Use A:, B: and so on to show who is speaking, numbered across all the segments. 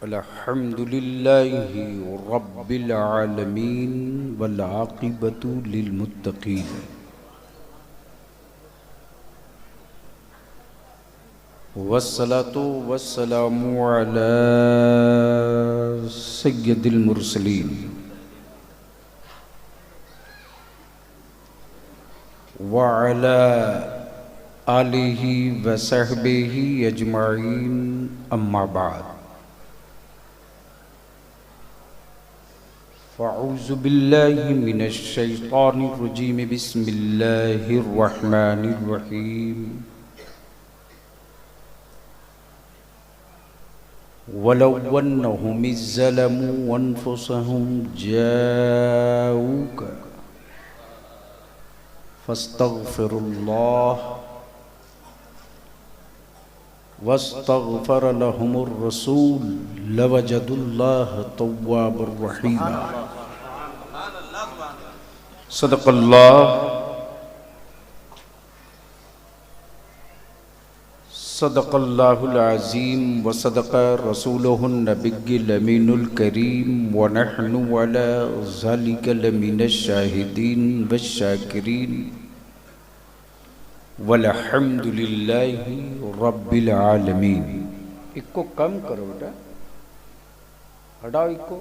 A: अल्हम्दुलिल्लाहि रब्बिल आलमीन वल आक़िबतु लिल मुत्तक़ीन वस्सलातु वस्सलामु अला सय्यदिल मुरसलीन व अला आलिहि व सहबिहि अजमाइन अम्मा बाद फ़अऊज़ु बिल्लाहि मिनश शैतानिर रजीम बिस्मिल्लाहिर रहमानिर रहीम वलौ अन्नहुम इज़्ज़लमू अनफुसहुम जाऊक फस्तग़फिरुल्लाह वस्तग़फ़र लहुमुर रसूल लवजदुल्लाह तव्वाबर रहीमा। सदक़ल्लाहुल अज़ीम व सदक़ रसूलुहुन नबिय्युल अमीनुल करीम व नहनु अला ज़ालिका लमिनश शाहिदीन वश्शाकिरीन वल्हम्दुलिल्लाहि रब्बिल आलमीन। इसको कम करो बेटा, हटाओ इसको।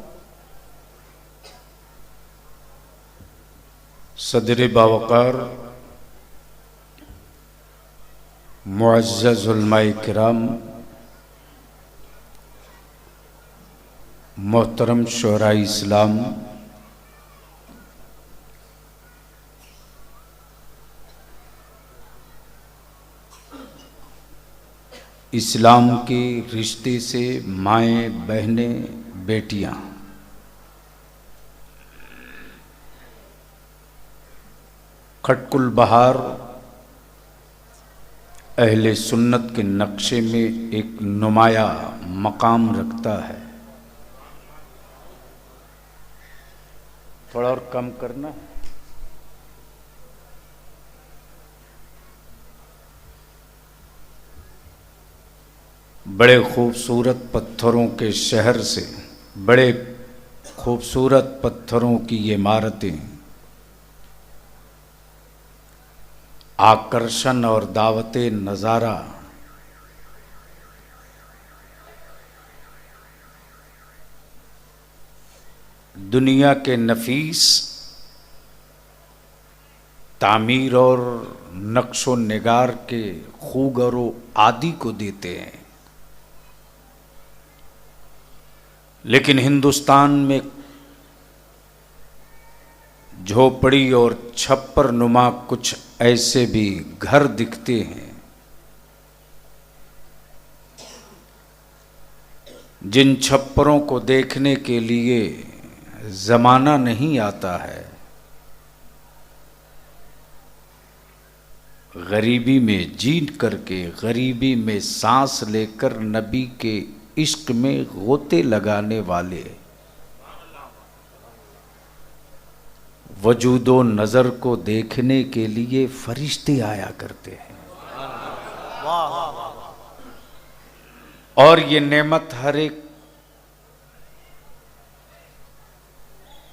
A: सदर बावकार मुअज़्ज़ज़ उलमाए किराम, मोहतरम शुहराए इस्लाम, इस्लाम के रिश्ते से माएँ बहनें बेटियाँ, खटकुल बहार अहले सुन्नत के नक्शे में एक नुमाया मकाम रखता है। थोड़ा और कम करना। बड़े खूबसूरत पत्थरों के शहर से बड़े खूबसूरत पत्थरों की ये इमारतें आकर्षण और दावते नज़ारा दुनिया के नफीस तामीर और नक्शो निगार के खूगरो आदि को देते हैं, लेकिन हिंदुस्तान में झोपड़ी और छप्पर नुमा कुछ ऐसे भी घर दिखते हैं जिन छप्परों को देखने के लिए जमाना नहीं आता है। गरीबी में जीत करके, गरीबी में सांस लेकर नबी के इश्क में गोते लगाने वाले वजूदो नज़र को देखने के लिए फरिश्ते आया करते हैं। और ये नेमत हर एक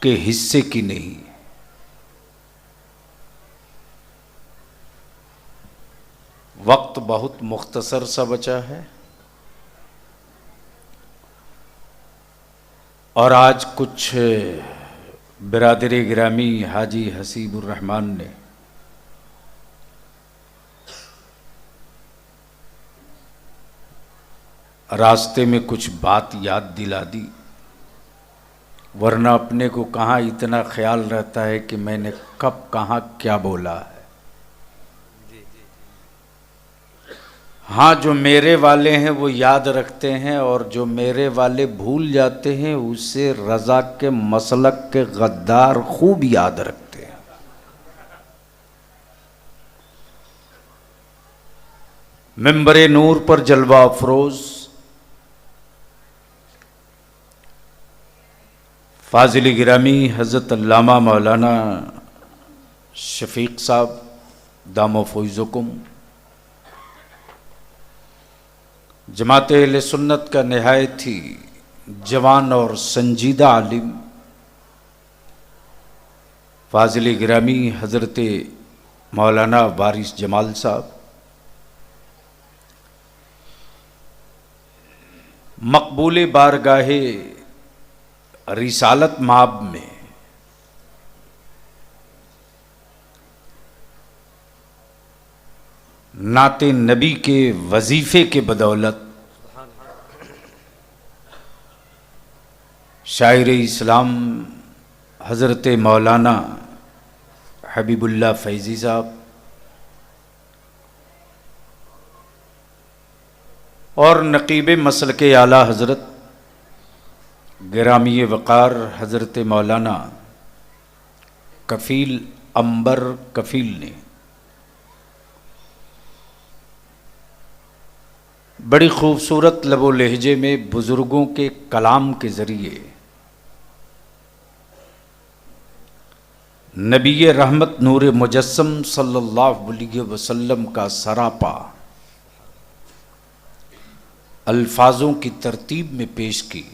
A: के हिस्से की नहीं है। वक्त बहुत मुख्तसर सा बचा है और आज कुछ बिरादरी गिरामी हाजी हसीबुर रहमान ने रास्ते में कुछ बात याद दिला दी, वरना अपने को कहाँ इतना ख्याल रहता है कि मैंने कब कहाँ क्या बोला है। हाँ, जो मेरे वाले हैं वो याद रखते हैं और जो मेरे वाले भूल जाते हैं उसे रज़ा के मसलक के गद्दार खूब याद रखते हैं। मिंबरे नूर पर जलवा अफरोज फाजिल गिरामी हज़रत अल्लामा मौलाना शफीक साहब दामो फौज़ुकुम, जमात अहले सुन्नत का नहायत ही जवान और संजीदा आलिम फाजिल गिरामी हज़रत मौलाना वारिस जमाल साहब, मकबूल बारगाहे रिसालत माब में नाते नबी के वजीफे के बदौलत शायर इस्लाम हज़रत मौलाना हबीबुल्लाह फैज़ी साहब और नकीब मसलक आला हज़रत गिरामी वक़ार हज़रत मौलाना कफ़ील अंबर कफ़ील ने बड़ी खूबसूरत लबो लहजे में बुज़ुर्गों के कलाम के ज़रिए नबी रहमत नूर मुजस्सम सल्लल्लाहु अलैहि वसल्लम का सरापा अल्फाजों की तरतीब में पेश की।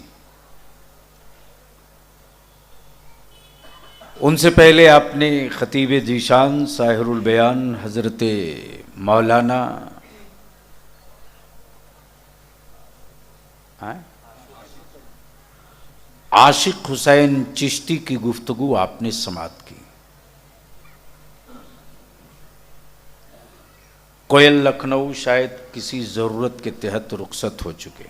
A: उनसे पहले आपने ख़तीब जीशान साहिरुल बयान हज़रत मौलाना आशिक हुसैन चिश्ती की गुफ्तगू आपने समाअत की। कोयल लखनऊ शायद किसी ज़रूरत के तहत रुखसत हो चुके,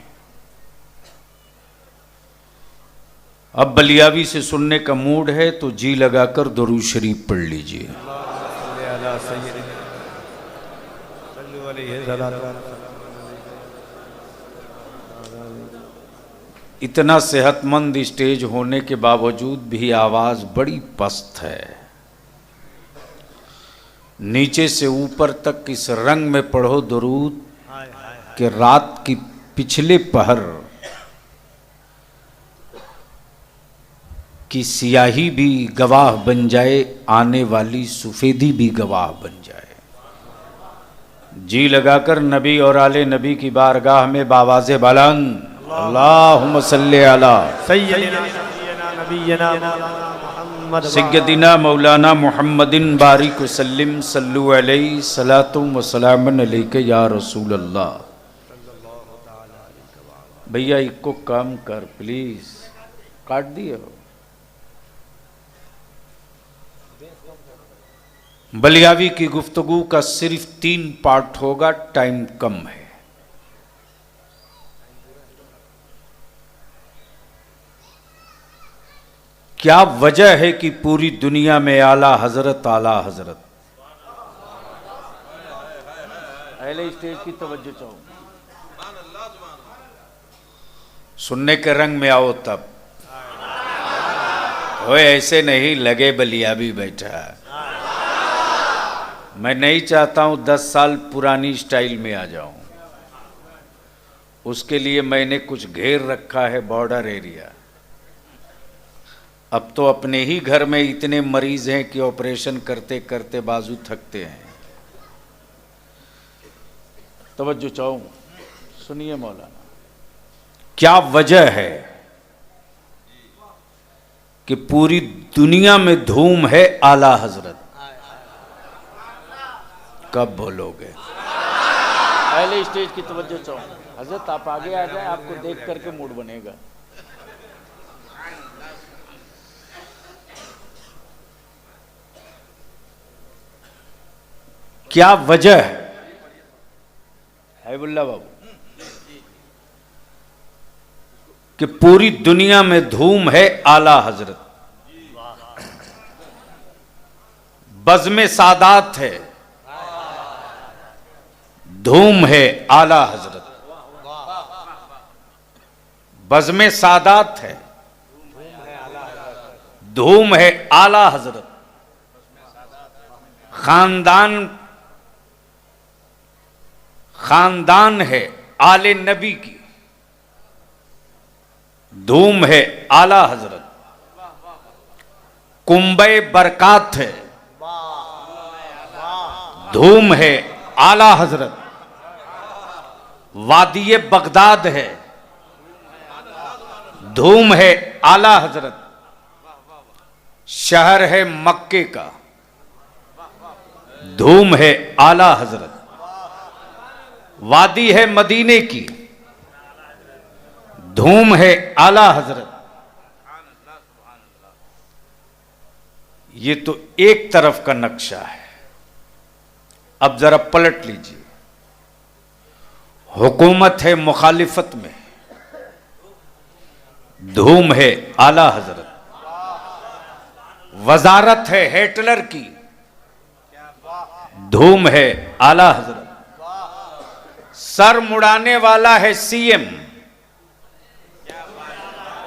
A: अब बलियावी से सुनने का मूड है तो जी लगाकर दुरूद शरीफ पढ़ लीजिए। इतना सेहतमंद स्टेज होने के बावजूद भी आवाज़ बड़ी पस्त है। नीचे से ऊपर तक इस रंग में पढ़ो दुरूद कि रात की पिछले पहर की सियाही भी गवाह बन जाए, आने वाली सफ़ेदी भी गवाह बन जाए। जी लगाकर नबी और आले नबी की बारगाह में बावाज़े बुलंद अल्लाहुम्मा सल्ली अला सय्यदिना मौलाना मुहम्मदिन बारिक वसल्लिम सल्लु अलैहि सलातुम व सलामन अलैका या रसूल अल्लाह। भैया इको काम कर प्लीज, काट दिए हो। बलियावी की गुफ्तगू का सिर्फ 3 पार्ट होगा, टाइम कम है। क्या वजह है कि पूरी दुनिया में आला हजरत पहले स्टेज की तवज्जो चाहो, सुनने के रंग में आओ तब हो, ऐसे नहीं लगे बलियावी बैठा। मैं नहीं चाहता हूं 10 साल पुरानी स्टाइल में आ जाऊं, उसके लिए मैंने कुछ घेर रखा है बॉर्डर एरिया। अब तो अपने ही घर में इतने मरीज हैं कि ऑपरेशन करते करते बाजू थकते हैं। तवज्जो चाहूं, सुनिए मौलाना, क्या वजह है कि पूरी दुनिया में धूम है आला हजरत? कब बोलोगे? पहले स्टेज की तवज्जो चाहूं। हजरत आप आगे आ जाए, आपको देख करके मूड बनेगा। क्या वजह है बुल्ला बाबू कि पूरी दुनिया में धूम है आला हजरत? बज़्म सादात है, धूम है आला हजरत। बज़्म सादात है, धूम है आला हजरत। खानदान है आले नबी की, धूम है आला हजरत। कुंबे बरकात है, धूम है आला हजरत। वादिये बगदाद है, धूम है आला हजरत, शहर है मक्के का, धूम है आला हजरत, वादी है मदीने की, धूम है आला हजरत। ये तो एक तरफ का नक्शा है। अब जरा पलट लीजिए, हुकूमत है मुखालिफत में, धूम है आला हजरत, वजारत है हिटलर की, धूम है आला हजरत, सर मुड़ाने वाला है सीएम,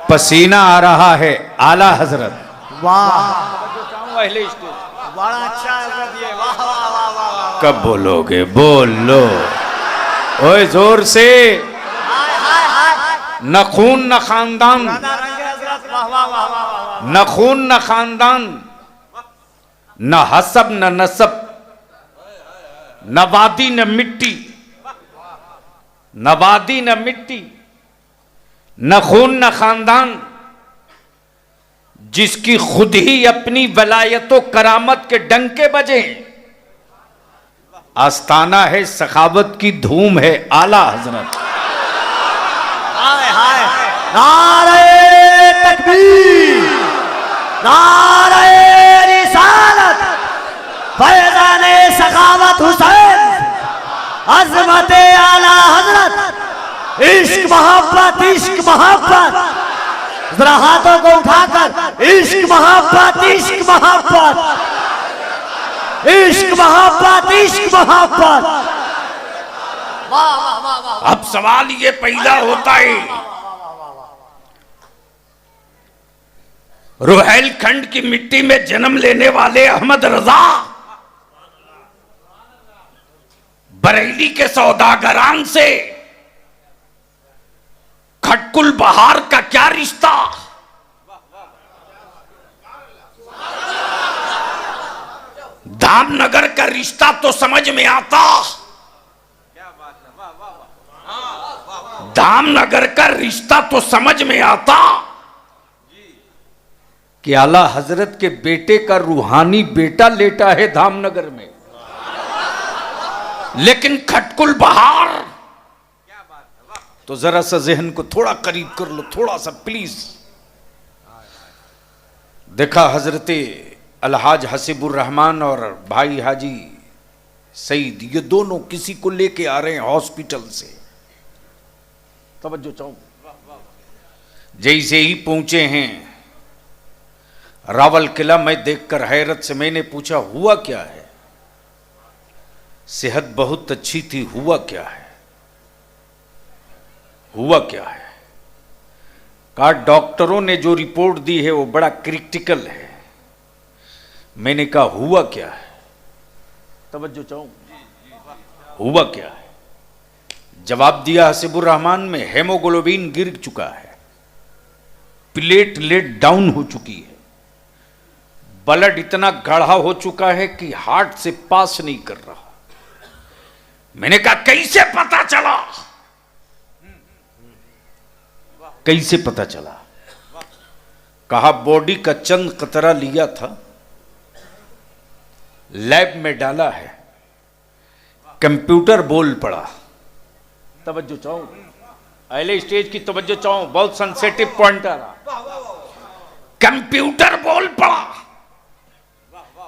A: पसीना आ रहा है आला हजरत।
B: वाह,
C: बड़ा अच्छा है, वाह वाह वाह वाह।
A: कब बोलोगे? बोल लो ओए जोर से। न खून न खानदान, न खून न खानदान, न हसब न नसब, न वादी न मिट्टी, न वादी न मिट्टी, न खून न खानदान, जिसकी खुद ही अपनी वलायतों करामत के डंके बजे, आस्ताना है सखावत की, धूम है आला हजरत।
C: हाय हाय, नारे तकबीर, नारे रिसालत, फैज़ाने सखावत हुसैन, अज़मत आला हजरत, इश्क मोहब्बत, इश्क मोहब्बत। जरा हाथों को उठाकर इश्क मोहब्बत, इश्क मोहब्बत, इश्क मोहब्बत, इश्क मोहब्बत।
A: अब सवाल ये पैदा होता है, रुहेलखंड की मिट्टी में जन्म लेने वाले अहमद रजा बरेली के सौदागरान से खटकुल बहार का क्या रिश्ता? धामनगर का रिश्ता तो समझ में आता, धामनगर का रिश्ता तो समझ में आता कि आला हजरत के बेटे का रूहानी बेटा लेटा है धामनगर में, लेकिन खटकुल बहार, तो जरा सा जहन को थोड़ा करीब कर लो, थोड़ा सा प्लीज। देखा हजरते अलहाज हसीबुर रहमान और भाई हाजी सईद, ये दोनों किसी को लेके आ रहे हैं हॉस्पिटल से। तवज्जो चाहूं, जैसे ही पहुंचे हैं रावल किला में देखकर हैरत से मैंने पूछा, हुआ क्या है? सेहत बहुत अच्छी थी, हुआ क्या है? हुआ क्या है? कहा डॉक्टरों ने जो रिपोर्ट दी है वो बड़ा क्रिटिकल है। मैंने कहा हुआ क्या है? तवज्जो चाहूं, हुआ क्या है? जवाब दिया हसीबुर रहमान में हेमोग्लोबिन गिर चुका है, प्लेटलेट डाउन हो चुकी है, ब्लड इतना गाढ़ा हो चुका है कि हार्ट से पास नहीं कर रहा। मैंने कहा कैसे पता चला? कैसे पता चला? कहा बॉडी का चंद कतरा लिया था, लैब में डाला है, कंप्यूटर बोल पड़ा। तवज्जो चाहो, अगले स्टेज की तवज्जो चाहो, बहुत सेंसिटिव पॉइंट आ रहा। कंप्यूटर बोल पड़ा,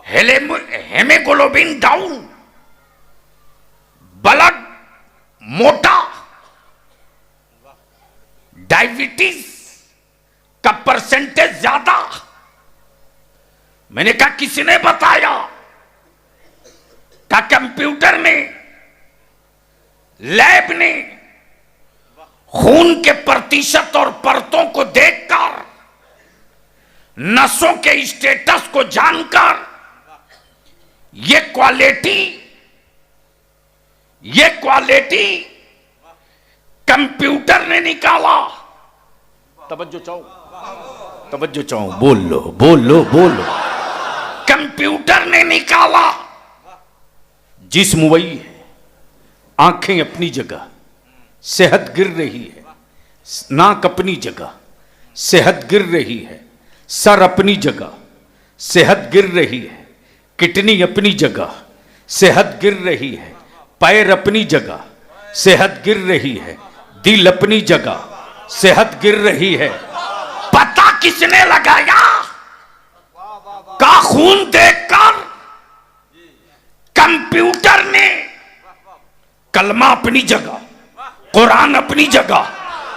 A: हेमोग्लोबिन डाउन, ब्लड मोटा, डायबिटीज का परसेंटेज ज्यादा। मैंने कहा किसने बताया? का कंप्यूटर ने, लैब ने खून के प्रतिशत और परतों को देखकर, नसों के स्टेटस को जानकर ये क्वालिटी कंप्यूटर ने निकाला। तवज्जो चाहो, तवज्जो चाहो, बोल लो बोल लो बोल लो। कंप्यूटर ने निकाला। जिस्म वही है, आंखें अपनी जगह, सेहत गिर रही है, नाक अपनी जगह, सेहत गिर रही है, सर अपनी जगह, सेहत गिर रही है, किडनी अपनी जगह, सेहत गिर रही है, पैर अपनी जगह, सेहत गिर रही है, दिल अपनी जगह, सेहत गिर रही है। पता किसने लगाया? का खून देखकर कंप्यूटर ने। कलमा अपनी जगह, कुरान अपनी जगह,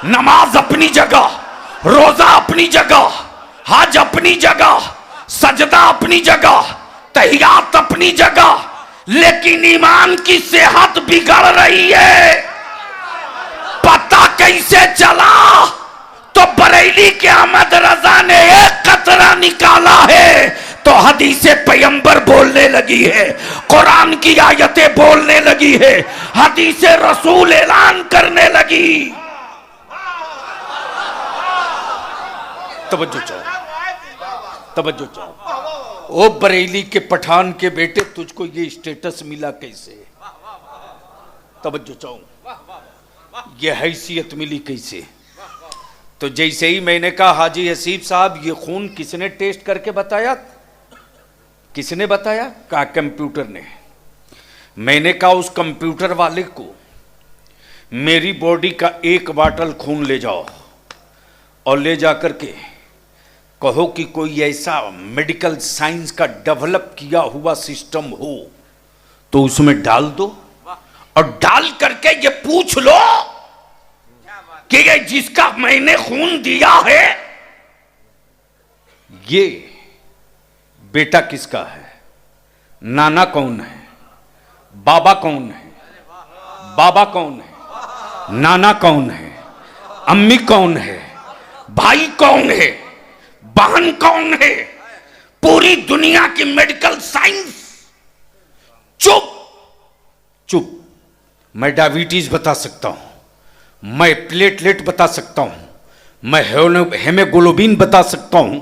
A: नमाज अपनी जगह, रोजा अपनी जगह, हज अपनी जगह, सजदा अपनी जगह, तहियात अपनी जगह, लेकिन ईमान की सेहत बिगड़ रही है। पता कैसे चला? तो बरेली के अहमद रजा ने एक कतरा निकाला है तो हदीसे पैगंबर बोलने लगी है, कुरान की आयतें बोलने लगी है, हदीसे रसूल ऐलान करने लगी। तवज्जो चाहो, तवज्जो चाहो। ओ बरेली के पठान के बेटे, तुझको ये स्टेटस मिला कैसे? तवज्जो चाहो, ये हैसियत मिली कैसे? तो जैसे ही मैंने कहा हाजी हसीब साहब ये खून किसने टेस्ट करके बताया? किसने बताया? कहा कंप्यूटर ने। मैंने कहा उस कंप्यूटर वाले को मेरी बॉडी का एक बॉटल खून ले जाओ और ले जाकर के कहो कि कोई ऐसा मेडिकल साइंस का डेवलप किया हुआ सिस्टम हो तो उसमें डाल दो, और डाल करके ये पूछ लो कि ये जिसका मैंने खून दिया है ये बेटा किसका है, नाना कौन है, बाबा कौन है, बाबा कौन है, नाना कौन है, अम्मी कौन है, भाई कौन है, बहन कौन है। पूरी दुनिया की मेडिकल साइंस चुप चुप। मैं डायबिटीज बता सकता हूं, मैं प्लेटलेट बता सकता हूं, मैं हेमोग्लोबिन बता सकता हूं,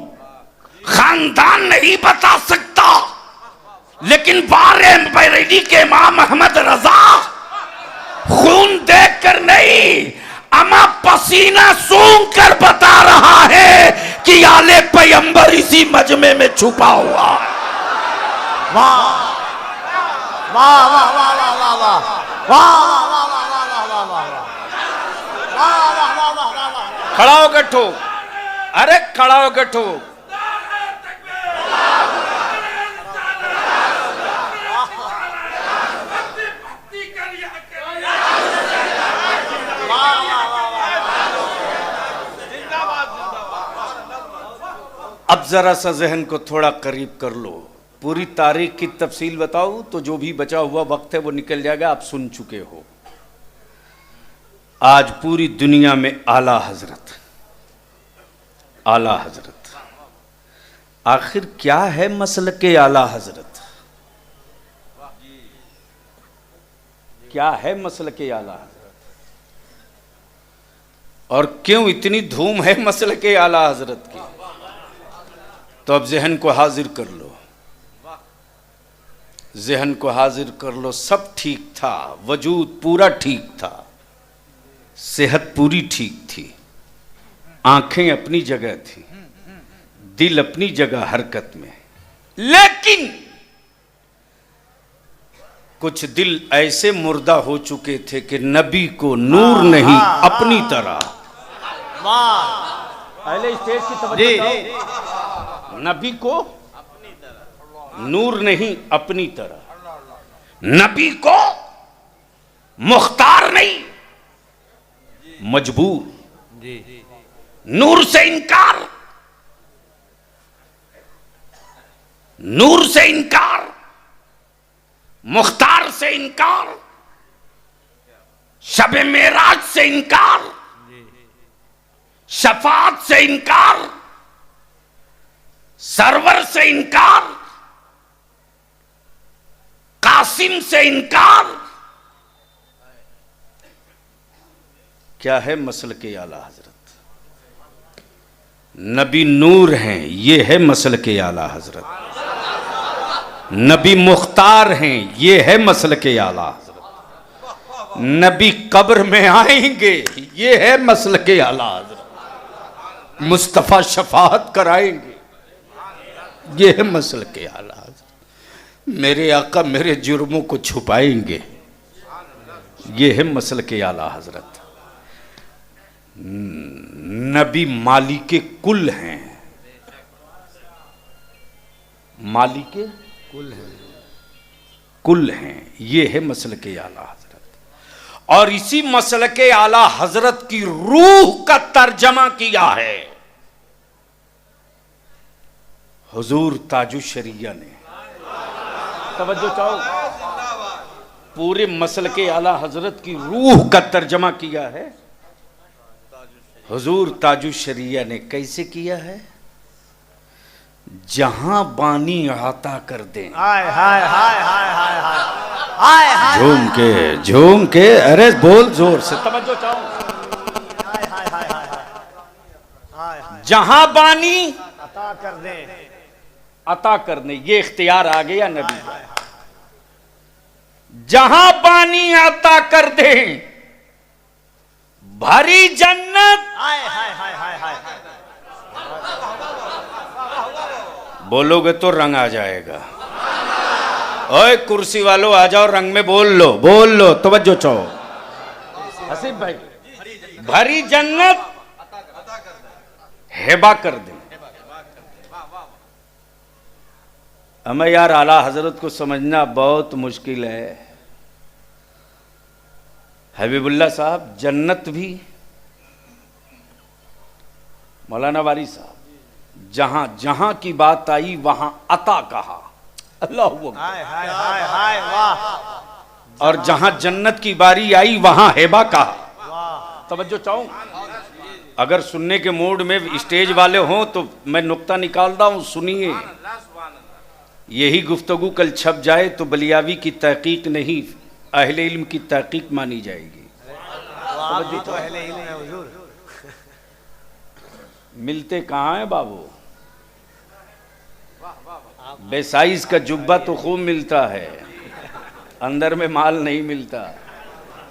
A: खानदान नहीं बता सकता। लेकिन बारे बरेली के इमाम अहमद रजा खून देखकर नहीं, अमा पसीना सूंघ कर बता रहा है कि आले पैगंबर इसी मजमे में छुपा हुआ है।
C: वाह वाह वाह वाह वाह वाह वाह वाह वाह वाह वाह वाह वाह।
A: खड़ा होकर ठोक, अरे खड़ा होकर ठोक। अब जरा सा जहन को थोड़ा करीब कर लो। पूरी तारीख की तफसील बताऊं तो जो भी बचा हुआ वक्त है वो निकल जाएगा, आप सुन चुके हो। आज पूरी दुनिया में आला हजरत, आला हजरत। आखिर क्या है मसलके आला हजरत? क्या है मसलके आला हजरत? और क्यों इतनी धूम है मसलके आला हजरत की? तो अब जहन को हाजिर कर लो, जहन को हाजिर कर लो। सब ठीक था, वजूद पूरा ठीक था, सेहत पूरी ठीक थी, आंखें अपनी जगह थी, दिल अपनी जगह हरकत में। लेकिन कुछ दिल ऐसे मुर्दा हो चुके थे कि नबी को नूर नहीं अपनी तरह। पहले स्टेज की तवज्जो, नबी को नूर नहीं अपनी तरह, नबी को मुख्तार नहीं मजबूर। नूर से इनकार, नूर से इनकार, मुख्तार से इनकार, शब मेराज से इनकार, शफात से इनकार, सरवर से इनकार, कासिम से इनकार। क्या है मसलके आला हजरत? नबी नूर हैं, ये है मसलके आला हजरत। नबी मुख्तार हैं, ये है मसलके आला हजरत। नबी कब्र में आएंगे, ये है मसलके आला हजरत। मुस्तफ़ा शफाअत कराएंगे। ये है मसल के आला हज़रत। मेरे आका मेरे जुर्मों को छुपाएंगे। ये है मसल के आला हज़रत। नबी मालिके कुल हैं, मालिके कुल हैं। ये है मसल के आला हज़रत। और इसी मसल के आला हज़रत की रूह का तर्जमा किया है हुजूर ताजुश्शरिया ने। तवज्जो चाहो, पूरे मसल के आला हज़रत की रूह का तर्जमा किया है हुजूर ताजुश्शरिया ने। कैसे किया है? जहां बानी आता कर दें।
C: हाय हाय हाय हाय हाय हाय हाय,
A: झूम के अरे बोल जोर से, तवज्जो चाहो।
C: हाय हाय हाय हाय हाय हाय,
A: जहां बानी
C: अता कर दे,
A: अता करने, ये इख्तियार आ गया नबी का। जहां बानी अता कर दे, भरी जन्नत।
C: हाय हाय हाय हाय हाय,
A: बोलोगे तो रंग आ जाएगा। ओए कुर्सी वालों आ जाओ, रंग में बोल लो, बोल लो, तवज्जो चाहो। हसीब भाई, भरी जन्नत हेबा कर दे। हमें यार आला हजरत को समझना बहुत मुश्किल है। हबीबुल्लाह साहब, जन्नत भी मौलाना वारी साहब, जहां जहां की बात आई वहां अता कहा। अल्लाह अकबर।
C: हाय हाय हाय हाय, वाह।
A: और जहां जन्नत की बारी आई वहां हेबा कहा।
C: वाह,
A: तवज्जो चाहूं, अगर सुनने के मूड में स्टेज वाले हों तो मैं नुक्ता निकालता हूं, सुनिए। यही गुफ्तगू कल छप जाए तो बलियावी की तहकीक नहीं, अहले इल्म की तहकीक मानी जाएगी।
C: आप भी तो अहले इल्म हैं हुजूर।
A: मिलते कहाँ हैं बाबू? बेसाइज का जुब्बा तो खूब मिलता है, अंदर में माल नहीं मिलता।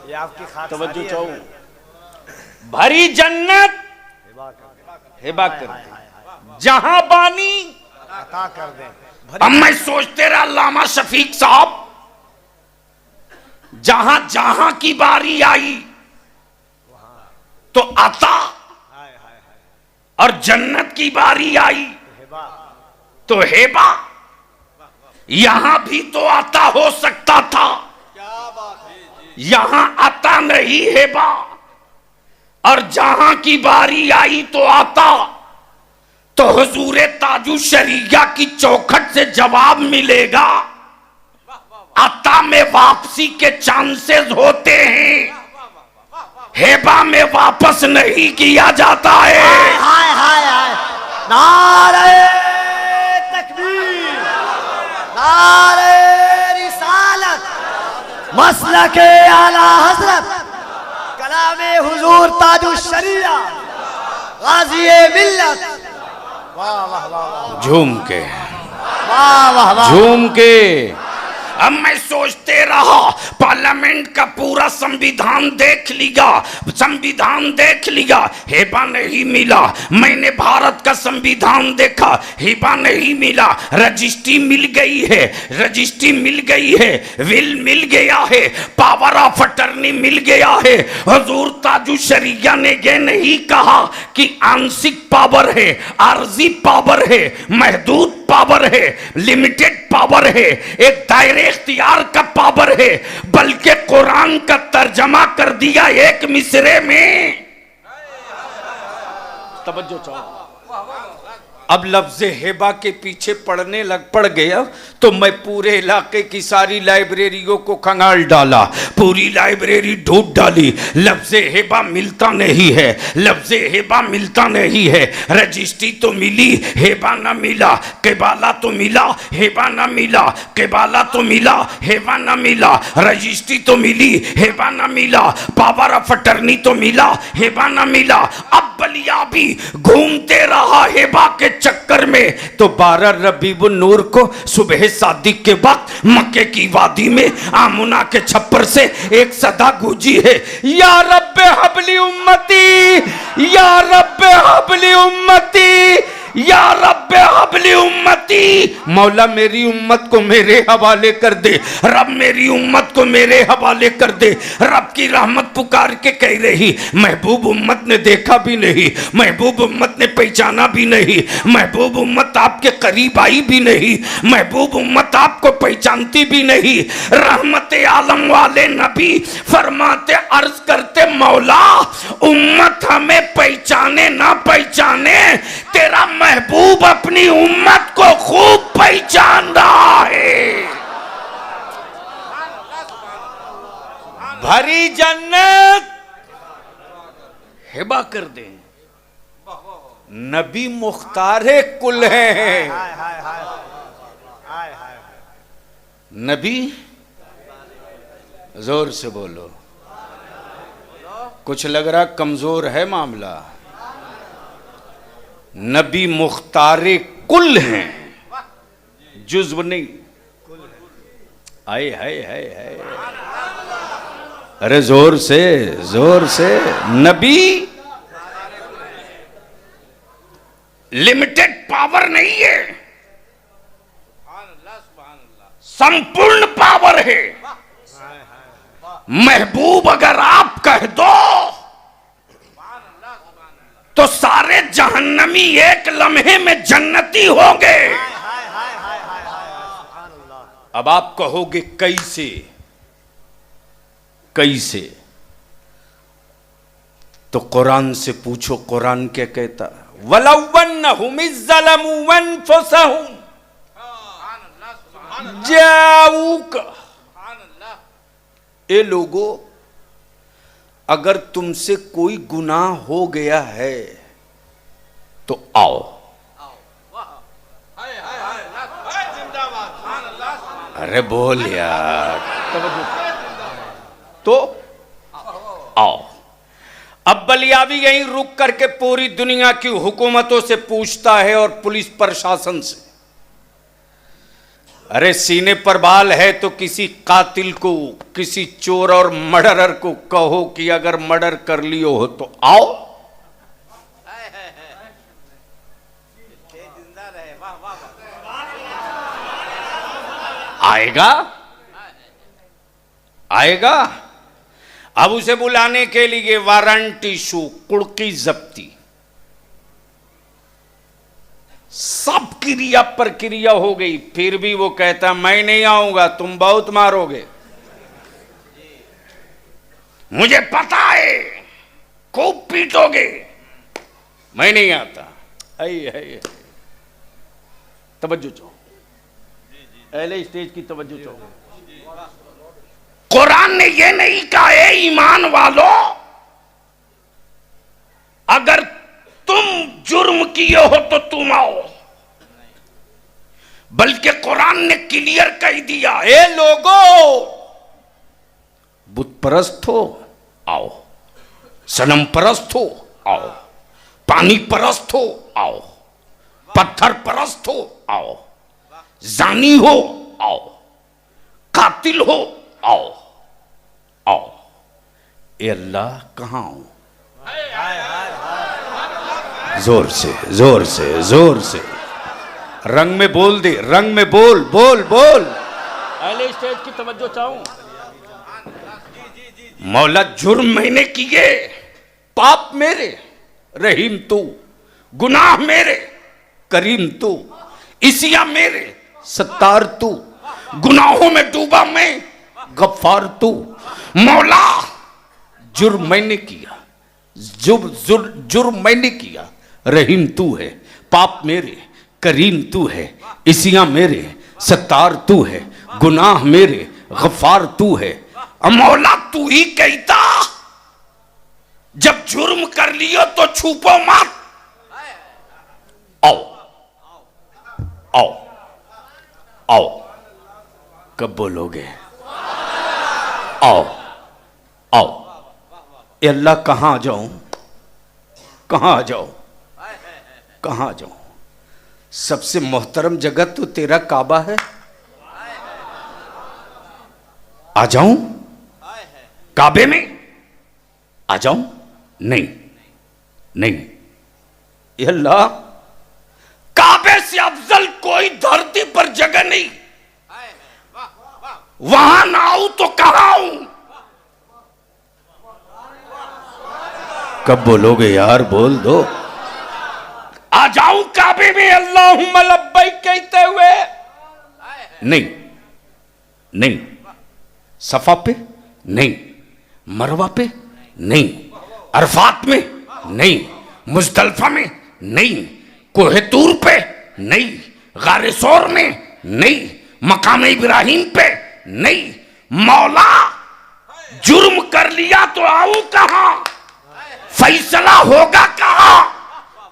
C: ये आपकी खाक
A: तवज्जो
C: सारी
A: चाहो,
C: है।
A: भरी जन्नत हेबा कर दे, जहां बानी
C: अता कर दे।
A: अब मैं सोचते रहा अल्लामा शफीक साहब, जहां जहां की बारी आई तो अता,
C: हाय हाय हाय,
A: और जन्नत की बारी आई
C: हेबा।
A: तो हेबा। यहां भी तो अता हो सकता था, यहां अता नहीं हेबा। और जहां की बारी आई तो अता, तो हुजूर ताजुश्शरिया की चौखट से जवाब मिलेगा, अता में वापसी के चांसेस होते हैं, हेबा में वापस नहीं किया जाता है।
C: हाय हाय हाय, नारे तकबीर, नारे रिसालत, मसलके आला हजरत, कलामे हुजूर ताजुश्शरिया, गाज़िए मिल्लत। वाह वाह वाह वाह,
A: झूम के,
C: वाह वाह वाह।
A: झूम के। अब मैं सोचते रहा पार्लियामेंट का पूरा संविधान देख लिया, संविधान देख लिया, हेबा नहीं मिला। मैंने भारत का संविधान देखा, हेबा नहीं मिला। रजिस्ट्री मिल गई है, रजिस्ट्री मिल गई है, विल मिल गया है, पावर ऑफ अटर्नी मिल गया है। हुजूर ताजुश्शरिया ने ये नहीं कहा कि आंशिक पावर है, आर्जी पावर है, महदूद पावर है, लिमिटेड पावर है, एक दायरे इख्तियार का पावर है, बल्कि कुरान का तर्जमा कर दिया एक मिसरे में। तवज्जो चाहो। अब लफ्ज़ हेबा के पीछे पड़ गया तो मैं पूरे इलाके की सारी लाइब्रेरियों को खंगाल डाला, पूरी लाइब्रेरी ढूंढ डाली, लफ्ज़ हेबा मिलता नहीं है, लफ्ज़ हेबा मिलता नहीं है। रजिस्ट्री तो मिली, हेबा ना मिला, केबाला तो मिला, हेबा ना मिला, केबाला तो मिला, हेबा ना मिला, रजिस्ट्री तो मिली, हेबा ना मिला, पावर ऑफ अटर्नी तो मिला, हेबा ना मिला। अब बलिया भी घूमते रहा हेबा के चक्कर में तो 12 रबीउन नूर को सुबह शादी के वक्त मक्के की वादी में आमुना के छप्पर से एक सदा गूंजी है, या रब्बे हबली उम्मती, या रब्बे हबली उम्मती, या रब्बे हबली उम्मती। मौला मेरी उम्मत को मेरे हवाले कर दे, रब मेरी उम्मत को मेरे हवाले कर दे। रब की रहमत पुकार के कह रही, महबूब उम्मत ने देखा भी नहीं, महबूब उम्मत ने पहचाना भी नहीं, महबूब उम्मत आपके करीब आई भी नहीं, महबूब उम्मत आपको पहचानती भी नहीं। रहमत आलम वाले नबी फरमाते, अर्ज करते, मौला उम्मत हमें पहचाने ना पहचाने, तेरा महबूब अपनी उम्मत को खूब पहचान रहा है। भरी जन्नत हिबा कर दे, नबी मुख्तारे कुल है। नबी, जोर से बोलो, कुछ लग रहा कमजोर है मामला। नबी मुख्तारे कुल हैं, जुज्व नहीं। आए हाय हाय हाय, अरे जोर से, जोर से। नबी लिमिटेड पावर नहीं है, संपूर्ण पावर है। महबूब अगर आप कह दो तो सारे जहन्नमी एक लम्हे में जन्नती होंगे। अब आप कहोगे कैसे, कैसे? तो कुरान से पूछो, कुरान क्या कहता? वलव्वन्नहुम इज़्ज़लमू अनफुसहुम जाऊका, ए लोगों, अगर तुमसे कोई गुनाह हो गया है तो आओ। अरे बोल यार, तो आओ। अब बलियावी यहीं रुक करके पूरी दुनिया की हुकूमतों से पूछता है और पुलिस प्रशासन से। अरे सीने पर बाल है तो किसी कातिल को, किसी चोर और मर्डरर को कहो कि अगर मर्डर कर लियो हो तो आओ। आएगा, आएगा। अब उसे बुलाने के लिए वारंट इशू, कुड़की जब्ती, सब क्रिया प्रक्रिया हो गई। फिर भी वो कहता मैं नहीं आऊंगा, तुम बहुत मारोगे, मुझे पता है, खूब पीटोगे, मैं नहीं आता। आई तवज्जो चाहो, पहले स्टेज की तवज्जो चाहो। कुरान ने ये नहीं कहा है ईमान वालों अगर तुम जुर्म किए हो तो तुम आओ, बल्कि कुरान ने क्लियर कह दिया, ए लोगों, बुत परस्त हो आओ, सनम परस्त हो आओ, पानी परस्त हो आओ, पत्थर परस्त हो आओ, जानी हो आओ, कातिल हो आओ, आओ। ए अल्लाह कहां हूं? जोर से, जोर से, जोर से, रंग में बोल दे, रंग में बोल, बोल बोल। पहले स्टेज की तवज्जो चाहूं। मौला जुर्म मैंने किए, पाप मेरे, रहीम तू, गुनाह मेरे, करीम तू, इसिया मेरे, सत्तार तू, गुनाहों में डूबा मैं, गफ्फार तू। मौला जुर्म मैंने किया, जुर्म मैंने किया, रहीम तू है, पाप मेरे, करीम तू है, इसिया मेरे, सत्तार तू है, गुनाह मेरे, गफ्फार तू है। मौला तू ही कहता जब जुर्म कर लियो तो छुपो मत, आओ आओ आओ। कब बोलोगे? आओ आओ। ए अल्लाह कहां जाऊं, कहां जाऊं, कहां जाऊं? सबसे मोहतरम जगह तो तेरा काबा है। आ जाऊं काबे में? आ जाऊं? नहीं नहीं, ये अल्लाह, काबे से अफजल कोई धरती पर जगह नहीं। वहां ना आऊं तो कहां आऊं? कब बोलोगे यार? बोल दो। आ जाऊं काबे में अल्लाहुम्मा लब्बैक कहते हुए? नहीं नहीं। सफा पे नहीं, मरवा पे नहीं, अरफात में नहीं, मुजदलफा में नहीं, कोहे तूर पे नहीं, गारे सोर में नहीं, मकाम इब्राहिम पे नहीं। मौला, जुर्म कर लिया तो आऊं कहां? फैसला होगा कहां?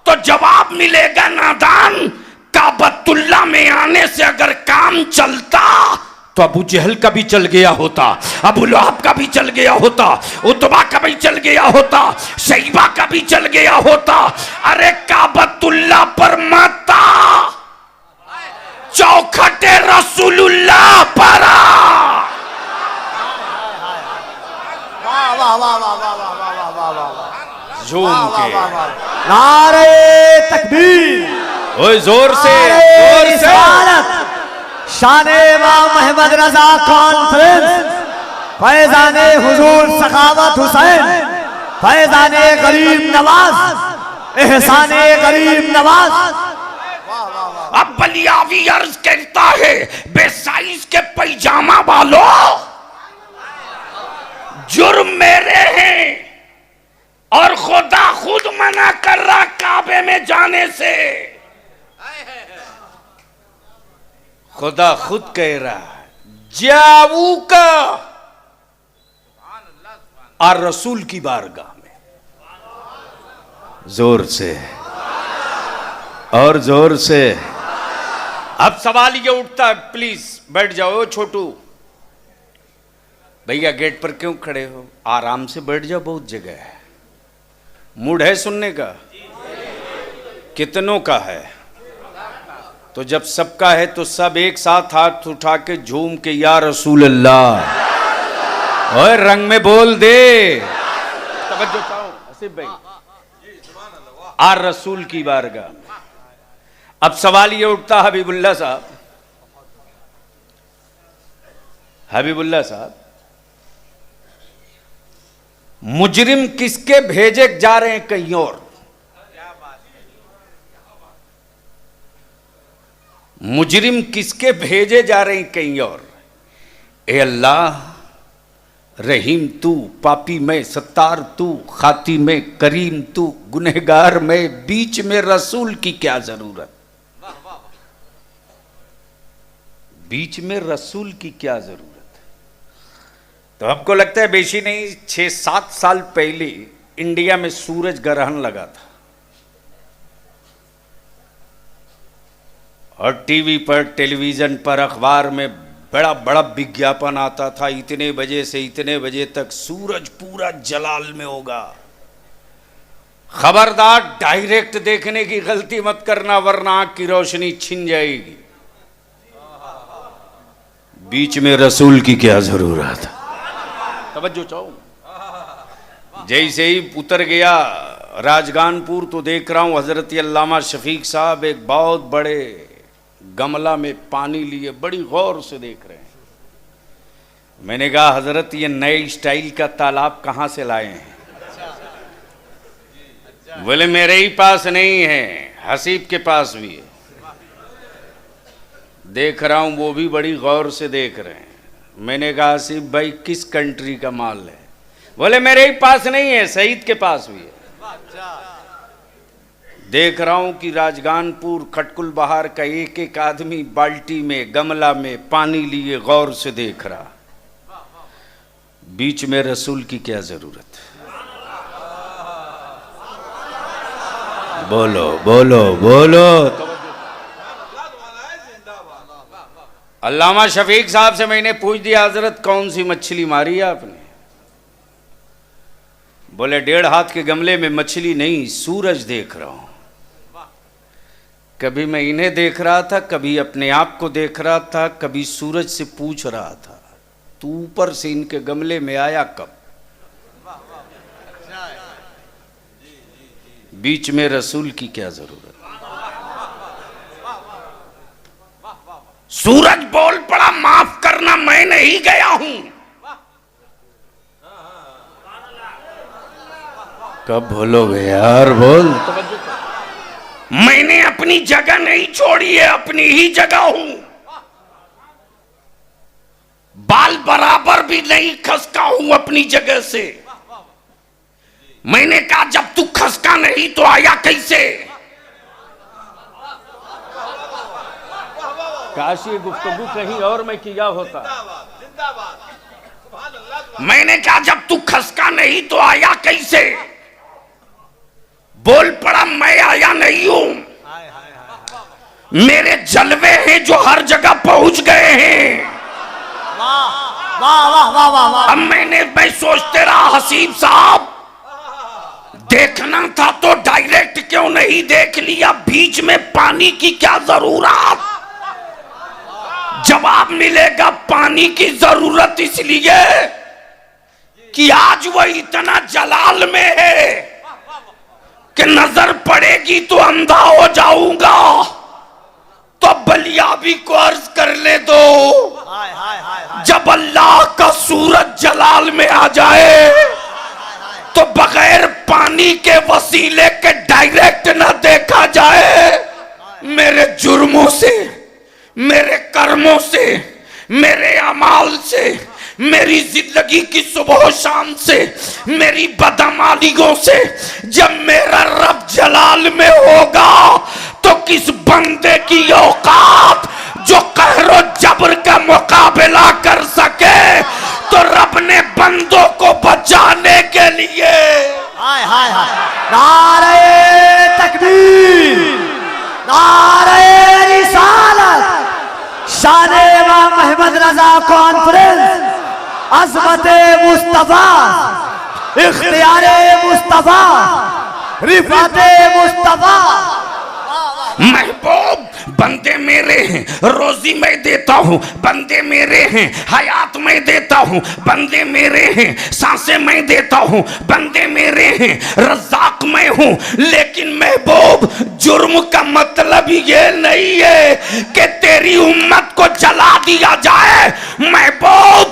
A: तो जवाब मिलेगा नादान। काबतुल्लाह में आने से अगर काम चलता तो अबू जहल का भी चल गया होता, अबू लहब का भी चल गया होता, उतबा का भी चल गया होता, शैबा का भी चल गया होता। अरे काबतुल्लाह पर माता, चौखटे रसूलुल्लाह पर।
C: वाह वाह वाह वाह वाह वाह वाह वाह वाह वाह,
A: झूम के
C: नारे तकबीर,
A: ओए जोर से, जोर से।
C: शाने इमाम महमद रजा कॉन्फ्रेंस, फैजाने हुजूर सखावत हुसैन, फैजाने गरीब नवाज, एहसाने गरीब नवाज।
A: अब बलियावी अर्ज करता है, बेसाइज के पैजामा वालों, जुर्म मेरे हैं और खुदा खुद मना कर रहा काबे में जाने से। खुदा खुद कह रहा है जाऊ का और रसूल की बारगाह में। जोर से और जोर से। अब सवाल ये उठता है, प्लीज बैठ जाओ छोटू भैया, गेट पर क्यों खड़े हो? आराम से बैठ जाओ, बहुत जगह है। मूड है सुनने का? कितनों का है? तो जब सबका है तो सब एक साथ हाथ उठा के झूम के या रसूल अल्लाह और रंग में बोल दे। तवज्जो चाहो हसीब भाई, आर रसूल की बारगाह। अब सवाल ये उठता, हबीबुल्लाह साहब, हबीबुल्लाह साहब, मुजरिम किसके भेजे जा रहे हैं कहीं और? मुजरिम किसके भेजे जा रहे हैं कहीं और? ए अल्लाह, रहीम तू, पापी में सत्तार तू, खाती में करीम तू, गुनहगार में, बीच में रसूल की क्या जरूरत? बीच में रसूल की क्या जरूरत? तो आपको लगता है बेशी नहीं, 6-7 साल पहले इंडिया में सूरज ग्रहण लगा था और टीवी पर, टेलीविजन पर, अखबार में बड़ा बड़ा विज्ञापन आता था, इतने बजे से इतने बजे तक सूरज पूरा जलाल में होगा। खबरदार डायरेक्ट देखने की गलती मत करना वरना आंख की रोशनी छिन जाएगी। बीच में रसूल की क्या जरूरत? तवज्जो चाहो। जैसे ही उतर गया राजगानपुर तो देख रहा हूं हजरत अल्लामा शफीक साहब एक बहुत बड़े गमला में पानी लिए बड़ी गौर से देख रहे हैं। मैंने कहा हजरत ये नए स्टाइल का तालाब कहां से लाए हैं? बोले मेरे ही पास नहीं है, हसीब के पास भी है। देख रहा हूं वो भी बड़ी गौर से देख रहे हैं। मैंने कहा हसीब भाई किस कंट्री का माल है? बोले मेरे ही पास नहीं है, सईद के पास भी है। देख रहा हूं कि राजगानपुर खटकुल बहार का एक एक आदमी बाल्टी में, गमला में पानी लिए गौर से देख रहा। बीच में रसूल की क्या जरूरत? बोलो बोलो बोलो। अल्लामा शफीक साहब से मैंने पूछ दिया हजरत कौन सी मछली मारी है आपने? बोले 1.5 हाथ के गमले में मछली नहीं, सूरज देख रहा हूं। कभी मैं इन्हें देख रहा था, कभी अपने आप को देख रहा था, कभी सूरज से पूछ रहा था तू ऊपर से इनके गमले में आया कब। बीच में रसूल की क्या जरूरत। सूरज बोल पड़ा माफ करना मैं नहीं गया हूं। कब बोलोगे यार, बोल। मैंने अपनी जगह नहीं छोड़ी है, अपनी ही जगह हूं। बाल बराबर भी नहीं खसका हूं अपनी जगह से। मैंने कहा जब तू खसका नहीं तो आया कैसे। काश ये गुफ्तगू कहीं और में किया होता। मैंने कहा जब तू खसका नहीं तो आया कैसे। बोल पड़ा मैं आया नहीं हूं, मेरे जलवे हैं जो हर जगह पहुंच गए हैं।
C: वाह वाह वाह वाह वाह।
A: अब मैं सोचते रहा हसीब साहब देखना था तो डायरेक्ट क्यों नहीं देख लिया, बीच में पानी की क्या जरूरत। जवाब मिलेगा पानी की जरूरत इसलिए कि आज वो इतना जलाल में है कि नजर पड़ेगी तो अंधा हो जाऊंगा। तो बलियाबी को अर्ज कर ले दो, जब अल्लाह का सूरज जलाल में आ जाए तो बगैर पानी के वसीले के डायरेक्ट ना देखा जाए। मेरे जुर्मों से, मेरे कर्मों से, मेरे अमाल से, मेरी जिंदगी की सुबह शाम से, मेरी बदअमालियों से जब मेरा रब जलाल में होगा तो किस बंदे की औकात जो कहरो जबर का मुकाबला कर सके। तो रब ने बंदों को बचाने के लिए
C: हाय हाय हाय नारे तकबीर, नारे रिसालत, शान इमाम अहमद रजा कॉन्फ्रेंस, अज़मत मुस्तफा, इख्तियारे मुस्तफा, रिफात मुस्तफा।
A: महबूब बंदे मेरे हैं, रोजी मैं देता हूँ, बंदे मेरे हैं, हयात मैं देता हूँ, बंदे मेरे हैं, सांसें मैं देता हूँ, बंदे मेरे हैं, रज़ाक मैं हूँ। लेकिन महबूब जुर्म का मतलब ये नहीं है कि तेरी उम्मत को जला दिया जाए। महबूब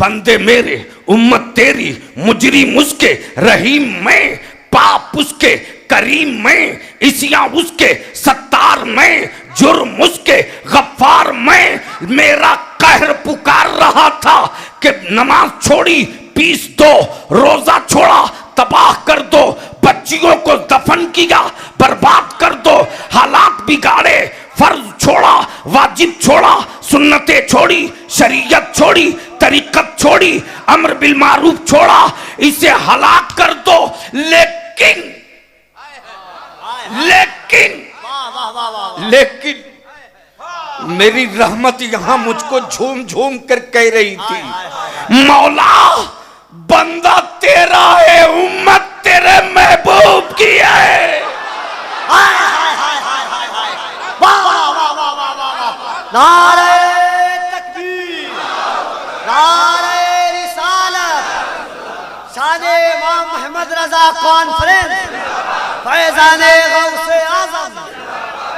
A: बंदे मेरे, उम्मत तेरी, मुजरिम उसके, रहीम मैं, पाप उसके, करीम मैं, इसियां उसके, सत्तार मैं, जुर्म उसके, गफ्फार मैं। मेरा कहर पुकार रहा था कि नमाज छोड़ी पीस दो, रोजा छोड़ा तबाह कर दो, बच्चियों को दफन किया बर्बाद कर दो, हालात बिगाड़े, फर्ज छोड़ा, वाजिब छोड़ा, सुन्नतें छोड़ी, शरीयत छोड़ी, तरीकत छोड़ी, अम्र बिल मारूफ छोड़ा, इसे हलाक कर दो। लेकिन मेरी रहमत यहां मुझको झूम झूम कर कह रही थी, मौला बंदा तेरा है, उम्मत तेरे महबूब की है।
C: नारे तकबीर, नारे रिसालत, शान इमाम अहमद रजा कॉन्फ्रेंस, फैज़ाने गौसे आज़म,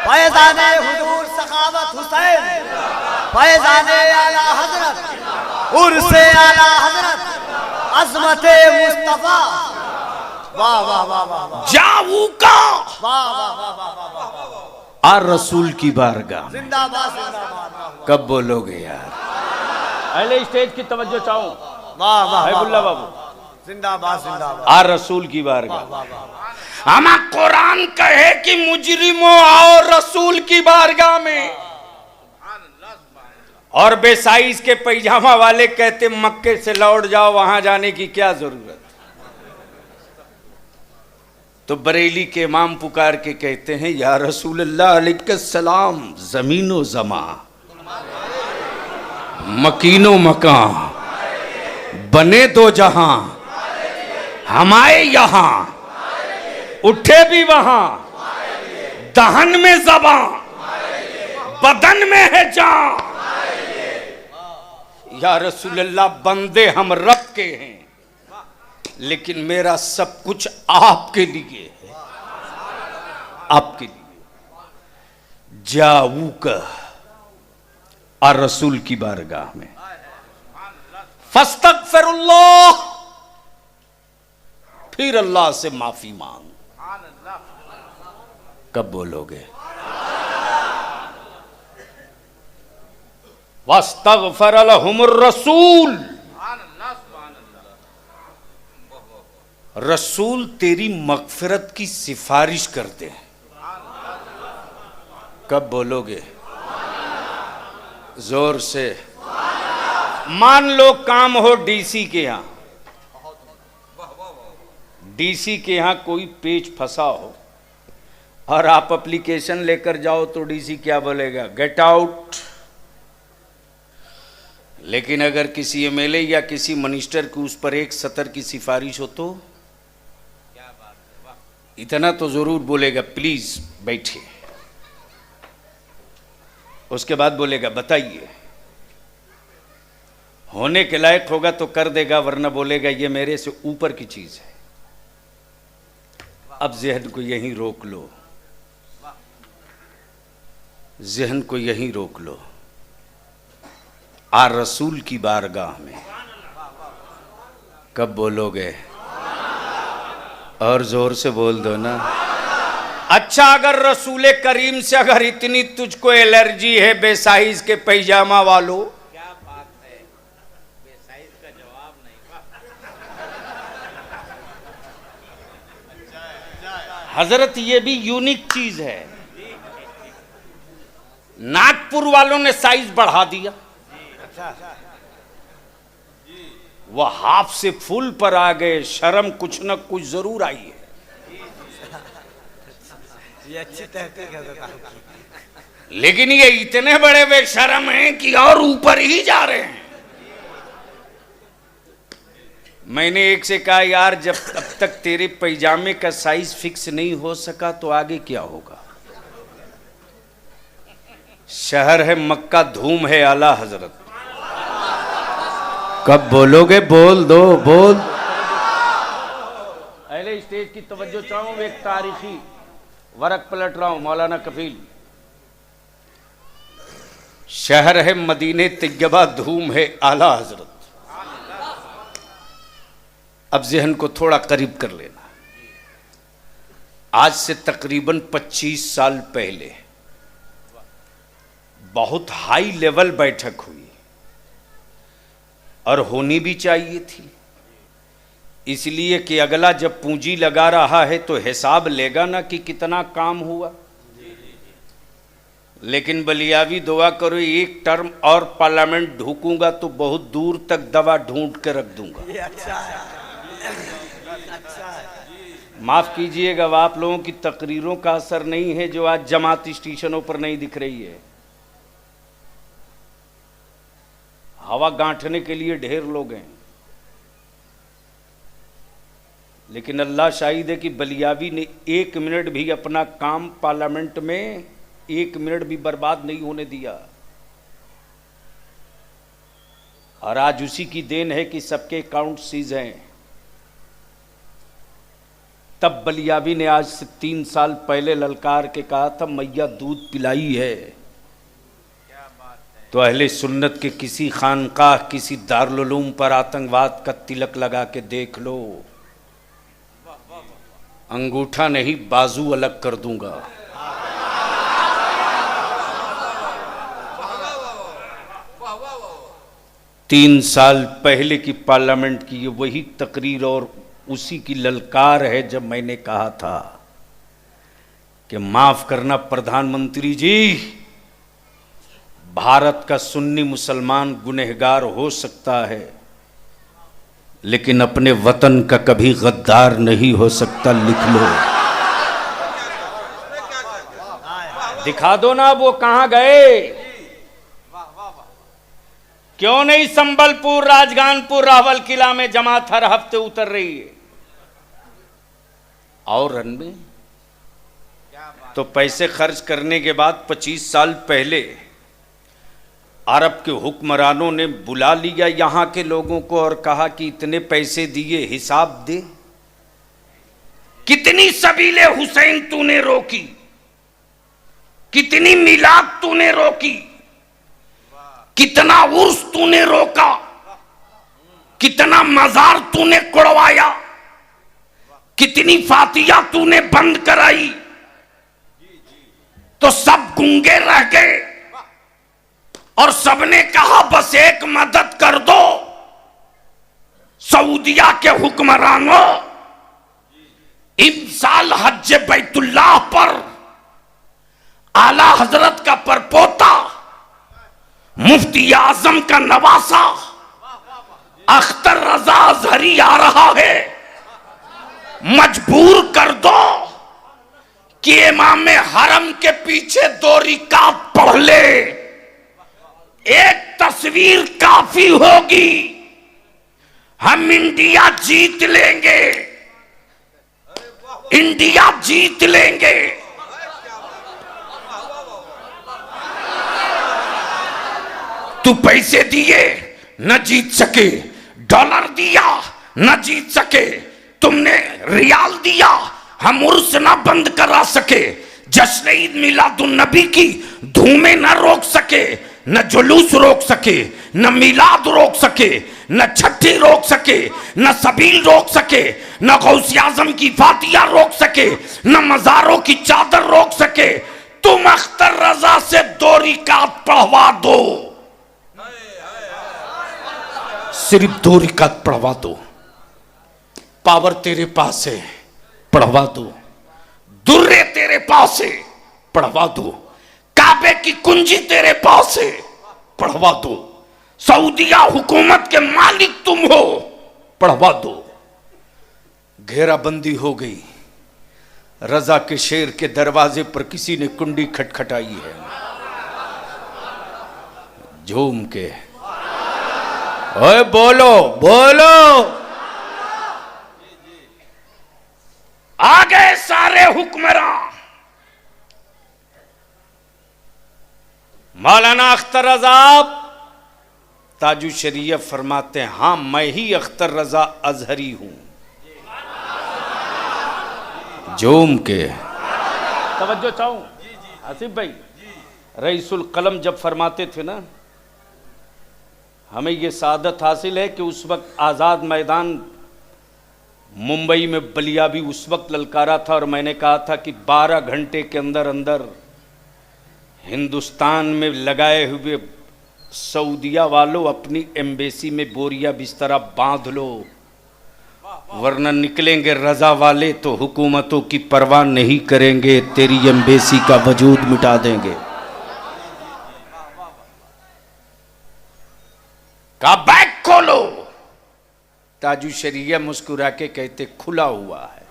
C: फैज़ाने हुजूर सखावत हुसैन, फैज़ाने आला हजरत, उर्से आला हजरत, अज़मत मुस्तफा। वाह वाह वाह वाह।
A: जाऊ का
C: वाह वाह वाह वाह।
A: और रसूल की बारगाह
C: जिंदाबाद जिंदाबाद।
A: कब बोलोगे यार।
B: पहले स्टेज की तवज्जो चाहूं।
C: वाह वाह
B: हैबुल्ला बाबू,
C: जिंदाबाद जिंदाबाद।
A: और रसूल की बारगाह। हमारा कुरान कहे कि मुजरिमों आओ रसूल की बारगाह में, और बेसाइज के पैजामा वाले कहते मक्के से लौट जाओ, वहां जाने की क्या जरूरत। तो बरेली के इमाम पुकार के कहते हैं या रसूलल्लाह अलैहिस्सलाम, जमीनो जमा, मकीनो मकान, बने दो जहां, हमारे यहां, उठे भी वहां, दहन में ज़बां, बदन में है जान। या रसूल अल्लाह, बंदे हम रब के हैं, लेकिन मेरा सब कुछ आपके लिए है, आपके लिए। जाऊ का और रसूल की बारगाह में फस्तगफिरुल्लाह, फिर अल्लाह से माफी मांग। कब बोलोगे? वस्तगफर लहुमुर रसूल, रसूल तेरी मगफिरत की सिफारिश करते हैं। कब बोलोगे? जोर से। मान लो काम हो डीसी के यहां, डीसी के यहां कोई पेच फंसा हो और आप एप्लीकेशन लेकर जाओ तो डीसी क्या बोलेगा? Get out. लेकिन अगर किसी एमएलए या किसी मिनिस्टर की उस पर एक सतर की सिफारिश हो तो इतना तो जरूर बोलेगा, प्लीज बैठिए। उसके बाद बोलेगा बताइए, होने के लायक होगा तो कर देगा, वरना बोलेगा ये मेरे से ऊपर की चीज है। अब जहन को यहीं रोक लो, जहन को यहीं रोक लो। आ रसूल की बारगाह में कब बोलोगे? और जोर से बोल दो ना। अच्छा, अगर रसूल करीम से अगर इतनी तुझको एलर्जी है बेसाइज के पैजामा वालों,
C: क्या बात है, बेसाइज का जवाब नहीं।
A: हजरत ये भी यूनिक चीज है। नागपुर वालों ने साइज बढ़ा दिया, वह हाफ से फुल पर आ गए। शर्म कुछ न कुछ जरूर आई है।
C: ये अच्छी तहकीक है।
A: लेकिन ये इतने बड़े बेशर्म हैं कि और ऊपर ही जा रहे हैं। मैंने एक से कहा, यार जब अब तक तेरे पैजामे का साइज फिक्स नहीं हो सका तो आगे क्या होगा? शहर है मक्का, धूम है आला हजरत। कब बोलोगे? बोल दो, बोल।
B: अहले स्टेज की तवज्जो चाहूं, एक तारीखी वरक पलट रहा हूं, मौलाना कफील।
A: शहर है मदीने तैयबा, धूम है आला हजरत। अब जहन को थोड़ा करीब कर लेना। आज से तकरीबन 25 साल पहले बहुत हाई लेवल बैठक हुई, और होनी भी चाहिए थी, इसलिए कि अगला जब पूंजी लगा रहा है तो हिसाब लेगा ना कि कितना काम हुआ। लेकिन बलियावी दुआ करो, एक टर्म और पार्लियामेंट ढूंढूंगा तो बहुत दूर तक दवा ढूंढ के रख दूंगा।
C: ये अच्छा है, अच्छा है।
A: माफ कीजिएगा, आप लोगों की तकरीरों का असर नहीं है जो आज जमात स्टेशनों पर नहीं दिख रही है। हवा गांठने के लिए ढेर लोग हैं, लेकिन अल्लाह शाहिद है कि बलियावी ने 1 मिनट भी अपना काम पार्लियामेंट में 1 मिनट भी बर्बाद नहीं होने दिया। और आज उसी की देन है कि सबके अकाउंट सीज हैं। तब बलियावी ने आज से 3 साल पहले ललकार के कहा था, मैया दूध पिलाई है। तो अहले सुन्नत के किसी खानकाह, किसी दारुल उलूम पर आतंकवाद का तिलक लगा के देख लो, अंगूठा नहीं बाजू अलग कर दूंगा। तीन साल पहले की पार्लियामेंट की ये वही तकरीर और उसी की ललकार है जब मैंने कहा था कि माफ करना प्रधानमंत्री जी, भारत का सुन्नी मुसलमान गुनहगार हो सकता है, लेकिन अपने वतन का कभी गद्दार नहीं हो सकता। लिख लो,
B: दिखा दो ना वो कहां गए। क्यों नहीं संबलपुर, राजगानपुर, रावल किला में जमात हर हफ्ते उतर रही है।
A: और रन में तो पैसे खर्च करने के बाद 25 साल पहले अरब के हुक्मरानों ने बुला लिया यहाँ के लोगों को और कहा कि इतने पैसे दिए, हिसाब दे। कितनी सबीले हुसैन तूने रोकी, कितनी मिलाद तूने रोकी, कितना उर्स तूने रोका, कितना मजार तूने कुड़वाया, कितनी फातिया तूने बंद कराई, तो सब गूंगे रह गए और सबने कहा बस एक मदद कर दो, सऊदिया के हुक्मरानों, इमसाल हज बैतुल्लाह पर आला हजरत का परपोता, मुफ्ती आजम का नवासा अख्तर रजा अजहरी आ रहा है, मजबूर कर दो कि इमाम हरम के पीछे 2 रिकात पढ़ ले, एक तस्वीर काफी होगी, हम इंडिया जीत लेंगे, इंडिया जीत लेंगे। तू पैसे दिए न जीत सके, डॉलर दिया न जीत सके, तुमने रियाल दिया हम उर्स ना बंद करा सके, जश्न ईद मिलादुन नबी की धूमें न रोक सके, न जुलूस रोक सके, न मिलाद रोक सके, न छठी रोक सके, न सबील रोक सके, न गौसे आजम की फातिया रोक सके, न मजारों की चादर रोक सके। तुम अख्तर रजा से 2 रिकात पढ़वा दो, सिर्फ 2 रिकात पढ़वा दो, पावर तेरे पास है, पढ़वा दो, दुर्रे तेरे पास है, पढ़वा दो, काबे की कुंजी तेरे पास है, पढ़वा दो, सऊदिया हुकूमत के मालिक तुम हो, पढ़वा दो। घेराबंदी हो गई, रजा के शेर के दरवाजे पर किसी ने कुंडी खटखटाई है, झूम के ओए बोलो बोलो, आ गए सारे हुक्मरान। मौलाना अख्तर रजा ताजु शरीयत फरमाते हैं, हां मैं ही अख्तर रजा अजहरी हूं, जोम के
B: तवज्जो चाहूं आसिफ भाई, रईसुल कलम जब फरमाते थे ना, हमें ये सादत हासिल है कि उस वक्त आज़ाद मैदान मुंबई में बलिया भी उस वक्त ललकारा था, और मैंने कहा था कि 12 घंटे के अंदर अंदर हिंदुस्तान में लगाए हुए सऊदिया वालों अपनी एम्बेसी में बोरिया बिस्तरा बांध लो, वरना निकलेंगे रजा वाले तो हुकूमतों की परवाह नहीं करेंगे, तेरी एम्बेसी का वजूद मिटा देंगे। का बैग खोलो, ताजु शरीया मुस्कुरा के कहते खुला हुआ है।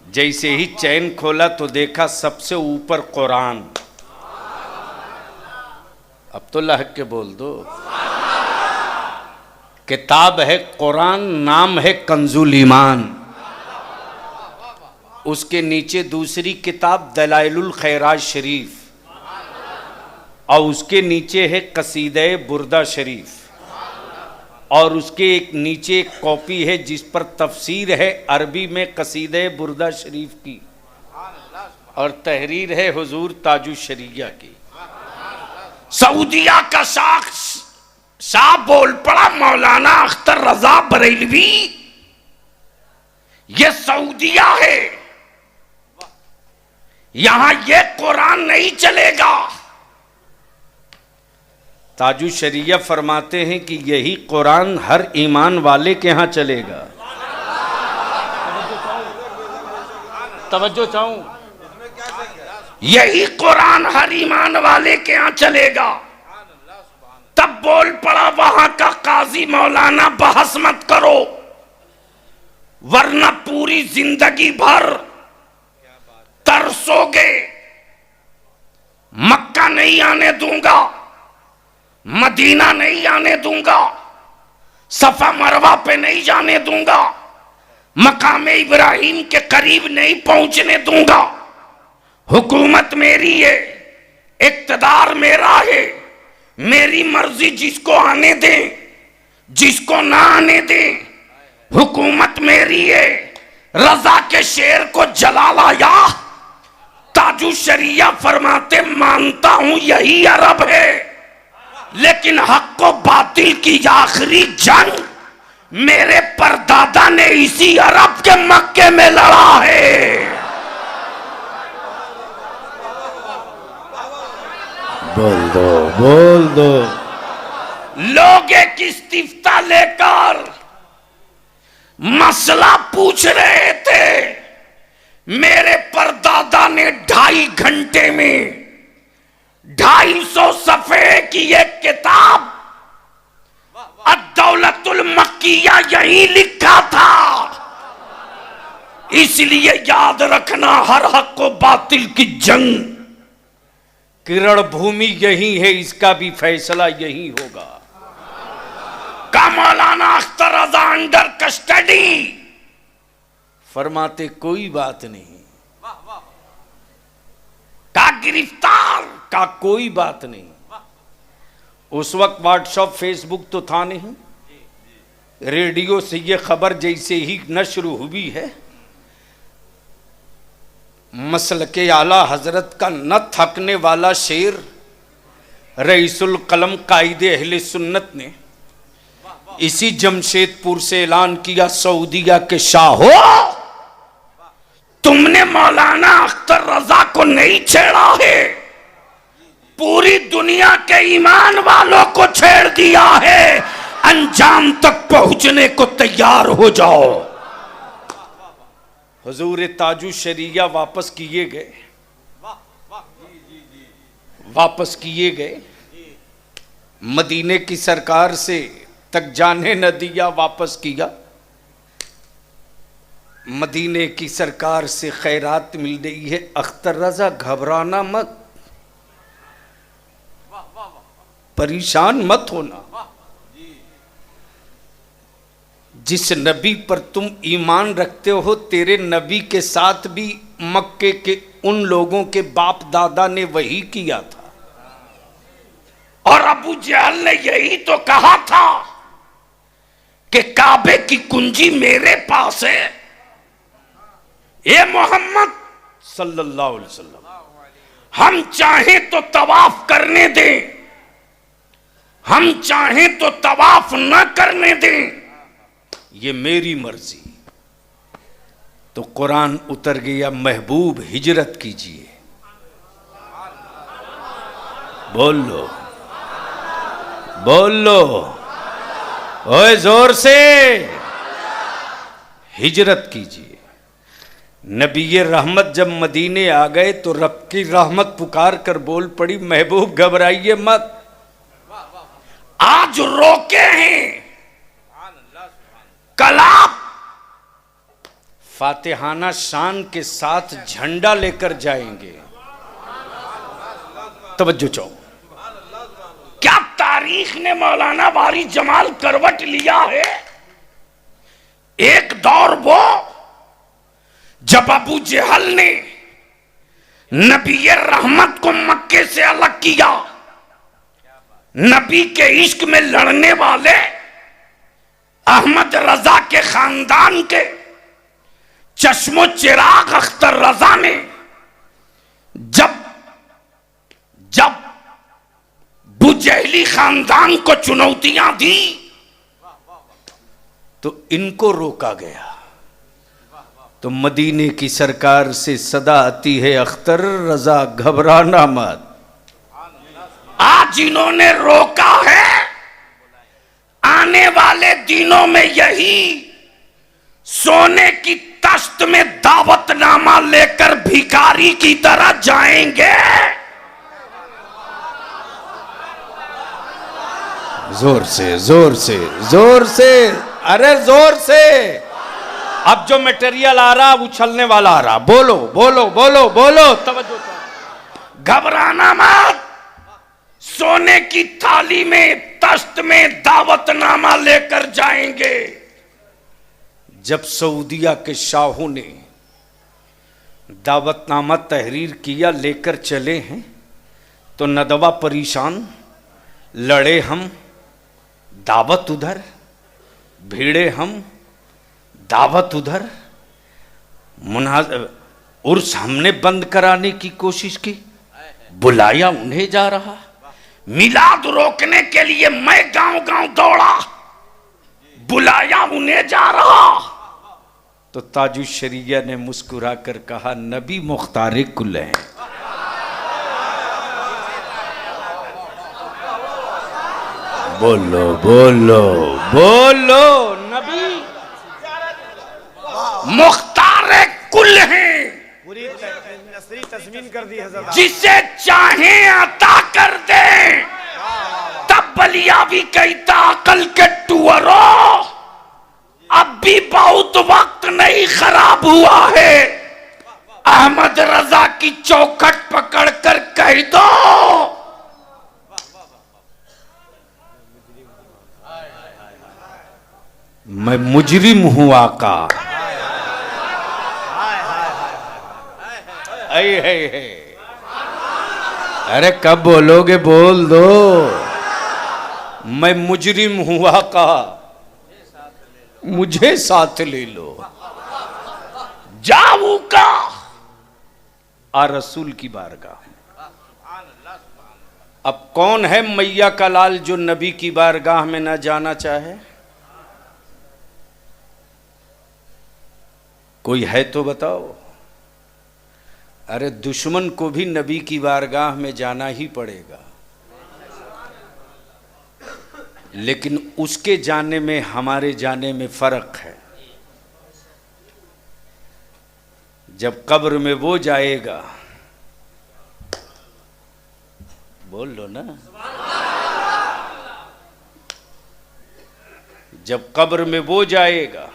B: जैसे ही चैन खोला तो देखा सबसे ऊपर कुरान। अब तो लहक के बोल दो, किताब है कुरान, नाम है कंजुल ईमान, उसके नीचे दूसरी किताब दलाइलुल खैरात शरीफ, और उसके नीचे है कसीदे बुर्दा शरीफ, और उसके एक नीचे एक कॉपी है जिस पर तफसीर है अरबी में कसीदे बुर्दा शरीफ की, और तहरीर है हुजूर ताजु शरीया की। सऊदिया का शाह बोल पड़ा मौलाना अख्तर रजा बरेलवी, ये सऊदिया है, यहां ये कुरान नहीं चलेगा। ताजु शरीया फरमाते हैं कि यही कुरान हर ईमान वाले के यहां चलेगा। तवज्जो चाहूं,
A: यही कुरान हर ईमान वाले के यहां चलेगा। तब बोल पड़ा वहां का काजी मौलाना बहस मत करो, वरना पूरी जिंदगी भर तरसोगे। मक्का नहीं आने दूंगा, मदीना नहीं आने दूंगा, सफा मरवा पे नहीं जाने दूंगा,
B: मकाम इब्राहिम के करीब नहीं पहुंचने दूंगा। हुकूमत मेरी है, इक्तदार मेरा है, मेरी मर्जी, जिसको आने दे जिसको ना आने दे, हुकूमत मेरी है। रजा के शेर को जला लाया। ताजु शरिया फरमाते मानता हूं यही अरब है, लेकिन हक को बातिल की आखिरी जंग मेरे परदादा ने इसी अरब के मक्के में लड़ा है।
A: बोल दो, बोल दो।
B: लोग एक इस्तीफ्ता लेकर मसला पूछ रहे थे। मेरे परदादा ने 2.5 घंटे में 250 सफ़े की एक किताब अद-दौलतुल मक्किया यही लिखा था। इसलिए याद रखना, हर हक को बातिल की जंग किरण भूमि यही है, इसका भी फैसला यही होगा। का मौलाना अख्तर रजा अंडर कस्टडी फरमाते कोई बात नहीं, का गिरफ्तार का कोई बात नहीं। उस वक्त व्हाट्सएप फेसबुक तो था नहीं, रेडियो से ये खबर जैसे ही नश्र हुई है, मसलके आला हजरत का न थकने वाला शेर रईसुल कलम कायदे अहले सुन्नत ने इसी जमशेदपुर से ऐलान किया, सऊदीया के शाहो, तुमने मौलाना अख्तर रजा को नहीं छेड़ा है, पूरी दुनिया के ईमान वालों को छेड़ दिया है। अंजाम तक पहुंचने को तैयार हो जाओ। हुजूर ताजु शरिया वापस किए गए, वापस किए गए। मदीने की सरकार से तक जाने न दिया, वापस किया। मदीने की सरकार से खैरात मिल रही है। अख्तर रजा घबराना मत, परेशान मत होना। जिस नबी पर तुम ईमान रखते हो, तेरे नबी के साथ भी मक्के के उन लोगों के बाप दादा ने वही किया था। और अबू जहल ने यही तो कहा था कि काबे की कुंजी मेरे पास है। ये मोहम्मद सल्लल्लाहु अलैहि वसल्लम, हम चाहें तो तवाफ करने दें, हम चाहें तो तवाफ न करने दें, ये मेरी मर्जी। तो कुरान उतर गया, महबूब हिजरत कीजिए। बोल लो, बोल लो, ओए जोर से, हिजरत कीजिए। नबी रहमत जब मदीने आ गए तो रब की रहमत पुकार कर बोल पड़ी, महबूब घबराइए मत, आज रोके हैं, कल आप फातिहाना शान के साथ झंडा लेकर जाएंगे। तवज्जो चाहो, क्या तारीख ने मौलाना वारी जमाल करवट लिया है। एक दौर वो जब अबू जहल ने नबी रहमत को मक्के से अलग किया, नबी के इश्क में लड़ने वाले अहमद रजा के खानदान के चश्मो चिराग अख्तर रजा ने जब बुजहली खानदान को चुनौतियां दी तो इनको रोका गया। तो मदीने की सरकार से सदा आती है, अख्तर रजा घबराना मत। आज इन्होंने रोका है, आने वाले दिनों में यही सोने की तश्त में दावतनामा लेकर भिखारी की तरह जाएंगे। जोर से, जोर से, जोर से, अरे जोर से। अब जो मटेरियल आ रहा उछलने वाला आ रहा, बोलो बोलो बोलो बोलो, तवज्जो। घबराना मत, सोने की थाली में तश्त में दावतनामा लेकर जाएंगे। जब सऊदिया के शाहों ने दावतनामा तहरीर किया लेकर चले हैं, तो नदवा परेशान, लड़े हम दावत उधर, भिड़े हम दावत उधर। उर्स हमने बंद कराने की कोशिश की, बुलाया उन्हें जा रहा। मिलाद रोकने के लिए मैं गांव गांव दौड़ा, बुलाया उन्हें जा रहा। तो ताजुश्शरिया ने मुस्कुरा कर कहा, नबी मुख्तार कुल हैं। बोलो बोलो बोलो, नबी मुख्तार कुल हैं,
C: पूरी नसरी तस्मीन कर दी हज़रत।
B: जिसे चाहे अता कर दे। तब बलिया भी कहता अकल के टुअरो, अब भी बहुत वक्त नहीं खराब हुआ है। अहमद रजा की चौखट पकड़ कर कह दो, मैं मुजरिम हूं आका। अरे कब बोलोगे, बोल दो। मैं मुजरिम हूं आका, मुझे साथ ले लो। जाऊं का आ रसूल की बारगाह। अब कौन है मैया का लाल जो नबी की बारगाह में ना जाना चाहे? कोई है तो बताओ। अरे दुश्मन को भी नबी की बारगाह में जाना ही पड़ेगा, लेकिन उसके जाने में हमारे जाने में फर्क है। जब कब्र में वो जाएगा, बोल लो ना, जब कब्र में वो जाएगा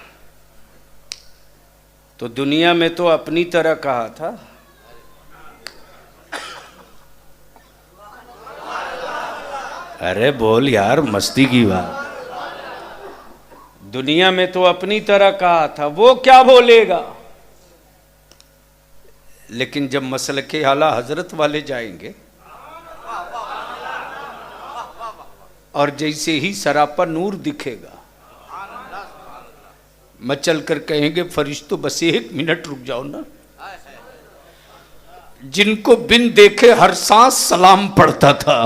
B: तो दुनिया में तो अपनी तरह कहा था, अरे बोल यार, मस्ती की बात। दुनिया में तो अपनी तरह कहा था, वो क्या बोलेगा। लेकिन जब मसलके आला हजरत वाले जाएंगे और जैसे ही सरापा नूर दिखेगा, मचल कर कहेंगे फरिश्तों बस 1 मिनट रुक जाओ ना। जिनको बिन देखे हर सांस सलाम पढ़ता था,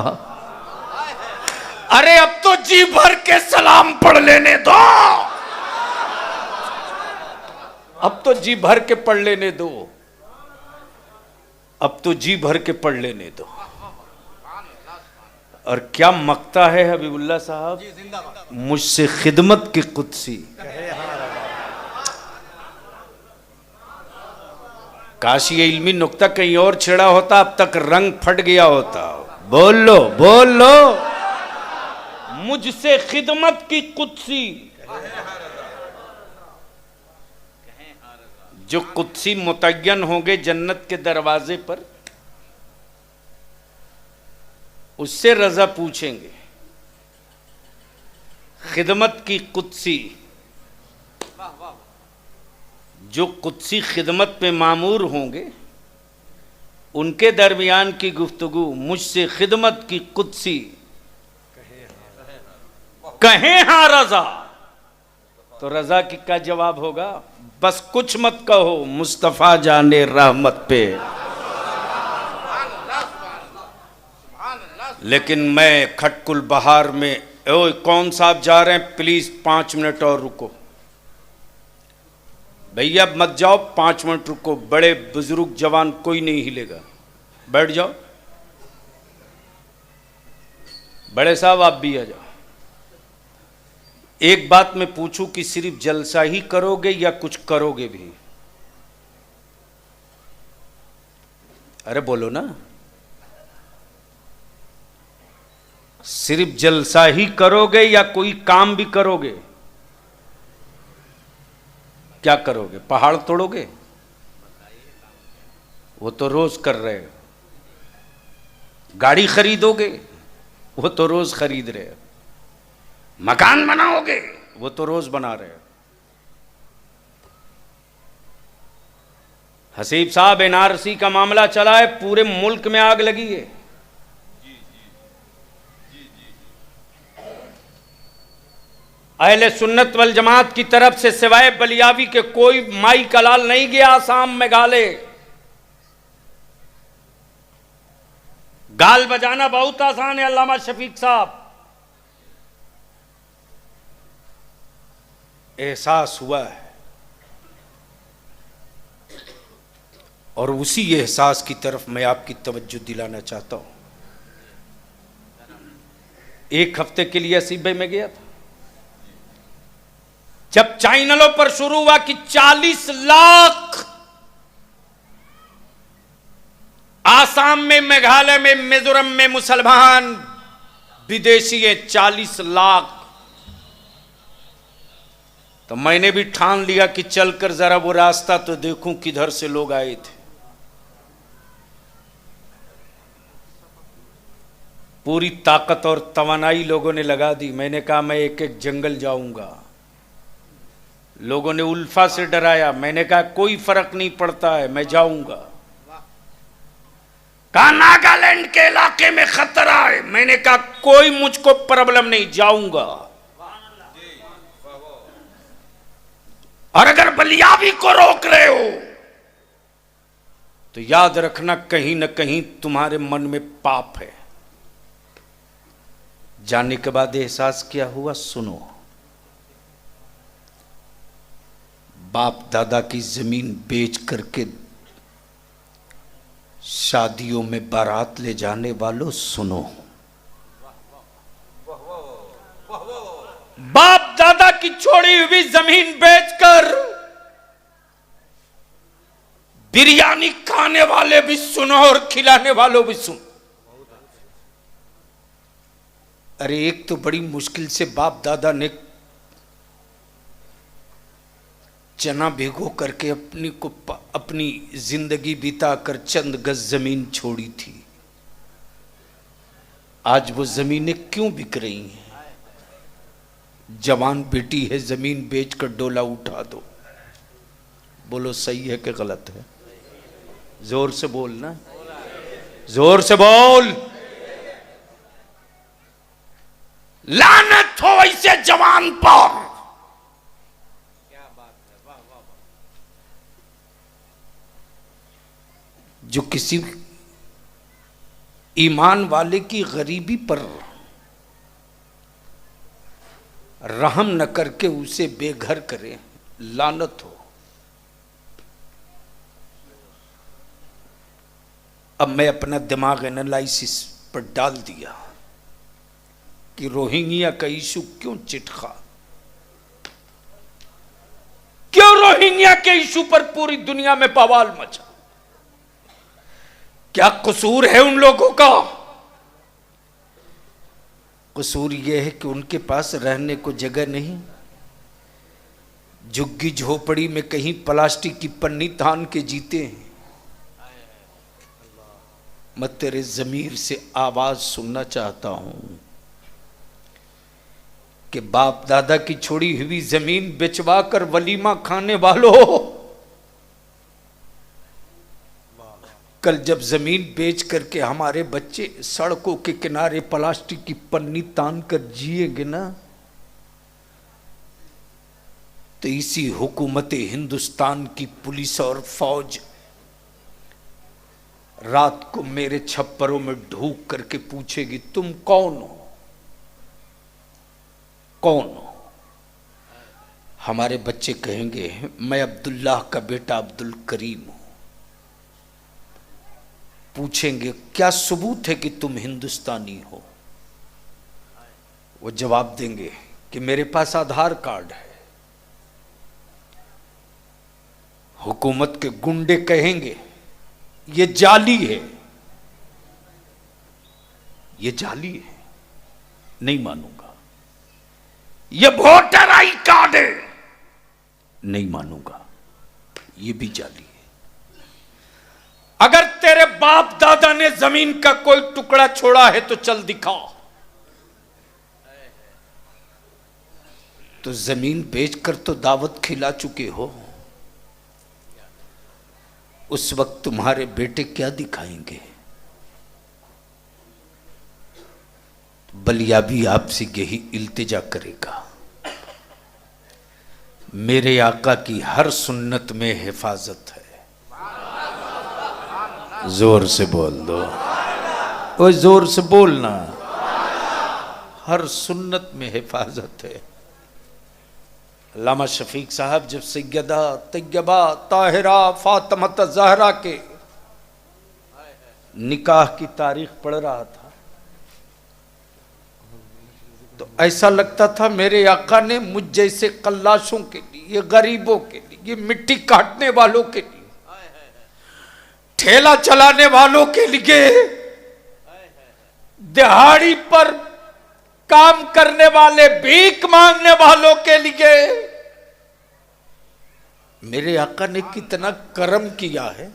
B: अरे अब तो जी भर के सलाम पढ़ लेने दो। अब तो जी भर के पढ़ लेने दो। अब तो जी भर के पढ़ लेने दो। और क्या मकता है हबीबुल्लाह साहब, मुझसे खिदमत की कुदसी। काश ये इल्मी नुक्ता कहीं और छिड़ा होता, अब तक रंग फट गया होता। बोल लो बोल लो, मुझसे खिदमत की कुदसी। जो कुदसी मुतय्यन होंगे जन्नत के दरवाजे पर, उससे रजा पूछेंगे। खिदमत की कुदसी, जो कुदसी खिदमत में मामूर होंगे, उनके दरमियान की गुफ्तगू मुझसे खिदमत की कुदसी कहें हाँ रजा। तो रजा की क्या जवाब होगा? बस कुछ मत कहो मुस्तफा जाने रहमत पे। लेकिन मैं खटकुल बहार में, ओ कौन साहब जा रहे हैं, प्लीज 5 मिनट और रुको। भैया मत जाओ, 5 मिनट रुको। बड़े बुजुर्ग जवान कोई नहीं हिलेगा, बैठ जाओ। बड़े साहब आप भी आ जाओ। एक बात मैं पूछूं कि सिर्फ जलसा ही करोगे या कुछ करोगे भी? अरे बोलो ना, सिर्फ जलसा ही करोगे या कोई काम भी करोगे? क्या करोगे? पहाड़ तोड़ोगे? वो तो रोज कर रहे हो। गाड़ी खरीदोगे? वो तो रोज खरीद रहे हो। मकान बनाओगे? वो तो रोज बना रहे हो। हसीब साहब, एनआरसी का मामला चला है, पूरे मुल्क में आग लगी है। अहले सुन्नत वल जमात की तरफ से सिवाय बलियावी के कोई माई का लाल नहीं गया आसाम मेघालय। गाल बजाना बहुत आसान है अल्लामा शफीक साहब। एहसास हुआ है और उसी एहसास की तरफ मैं आपकी तवज्जो दिलाना चाहता हूं। एक हफ्ते के लिए सीबे में गया था, जब चैनलों पर शुरू हुआ कि 40 लाख आसाम में, मेघालय में, मिजोरम में मुसलमान विदेशी है, 40 लाख, तो मैंने भी ठान लिया कि चलकर जरा वो रास्ता तो देखूं किधर से लोग आए थे। पूरी ताकत और तवानाई लोगों ने लगा दी। मैंने कहा मैं एक एक जंगल जाऊंगा। लोगों ने उल्फा से डराया, मैंने कहा कोई फर्क नहीं पड़ता है, मैं जाऊंगा। कहा नागालैंड के इलाके में खतरा है, मैंने कहा कोई मुझको प्रॉब्लम नहीं, जाऊंगा। और अगर बलियावी को रोक रहे हो तो याद रखना कहीं ना कहीं तुम्हारे मन में पाप है। जाने के बाद एहसास क्या हुआ, सुनो। बाप दादा की जमीन बेच करके शादियों में बारात ले जाने वालों सुनो। बाप दादा की छोड़ी हुई जमीन बेचकर बिरयानी खाने वाले भी सुनो और खिलाने वालों भी सुनो। अरे एक तो बड़ी मुश्किल से बाप दादा ने चना भिगो करके अपनी जिंदगी बिताकर चंद गज जमीन छोड़ी थी। आज वो जमीनें क्यों बिक रही हैं? जवान बेटी है, जमीन बेचकर डोला उठा दो। बोलो सही है कि गलत है? जोर से बोलना, जोर से बोल। लानत हो ऐसे जवान पर। जो किसी ईमान वाले की गरीबी पर रहम न करके उसे बेघर करे, लानत हो। अब मैं अपना दिमाग एनालिसिस पर डाल दिया कि रोहिंग्या का इशू क्यों चिटका, क्यों रोहिंग्या के इशू पर पूरी दुनिया में बवाल मचा। क्या कसूर है उन लोगों का? कसूर यह है कि उनके पास रहने को जगह नहीं, झुग्गी झोपड़ी में कहीं प्लास्टिक की पन्नी तान के जीते हैं। मैं तेरे जमीर से आवाज सुनना चाहता हूं कि बाप दादा की छोड़ी हुई जमीन बेचवा कर वलीमा खाने वालों, कल जब जमीन बेच करके हमारे बच्चे सड़कों के किनारे प्लास्टिक की पन्नी तान कर जिएंगे ना, तो इसी हुकूमत हिंदुस्तान की पुलिस और फौज रात को मेरे छप्परों में ढूक करके पूछेगी तुम कौन हो, कौन हो? हमारे बच्चे कहेंगे मैं अब्दुल्लाह का बेटा अब्दुल करीम हूं। पूछेंगे क्या सबूत है कि तुम हिंदुस्तानी हो? वो जवाब देंगे कि मेरे पास आधार कार्ड है। हुकूमत के गुंडे कहेंगे ये जाली है, ये जाली है, नहीं मानूंगा। ये वोटर आई कार्ड है, नहीं मानूंगा, ये भी जाली है। अगर तेरे बाप दादा ने जमीन का कोई टुकड़ा छोड़ा है तो चल दिखाओ। तो जमीन बेचकर तो दावत खिला चुके हो। उस वक्त तुम्हारे बेटे क्या दिखाएंगे? बलिया भी आपसे यही इल्तिजा करेगा, मेरे आका की हर सुन्नत में हिफाजत है। जोर से बोल दो, ओए जोर से बोलना, हर सुन्नत में हिफाजत है। अल्लामा शफीक साहब जब सैयदा तैयबा ताहिरा फातिमा ज़हरा के निकाह की तारीख पढ़ रहा था तो ऐसा लगता था मेरे आका ने मुझ जैसे कल्लाशों के लिए, गरीबों के लिए, मिट्टी काटने वालों के लिए, ठेला चलाने वालों के लिए, दिहाड़ी पर काम करने वाले, भीख मांगने वालों के लिए मेरे आका ने कितना करम किया है।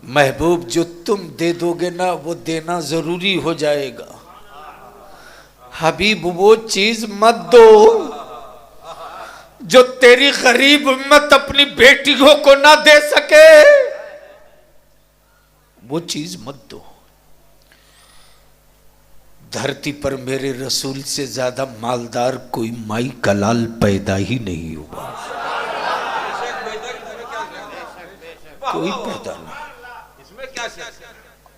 B: महबूब जो तुम दे दोगे ना वो देना जरूरी हो जाएगा। हबीब वो चीज मत दो जो तेरी गरीब उम्मत अपनी बेटियों को ना दे सके, वो चीज मत दो। धरती पर मेरे रसूल से ज्यादा मालदार कोई माई का लाल पैदा ही नहीं हुआ, कोई पैदा नहीं।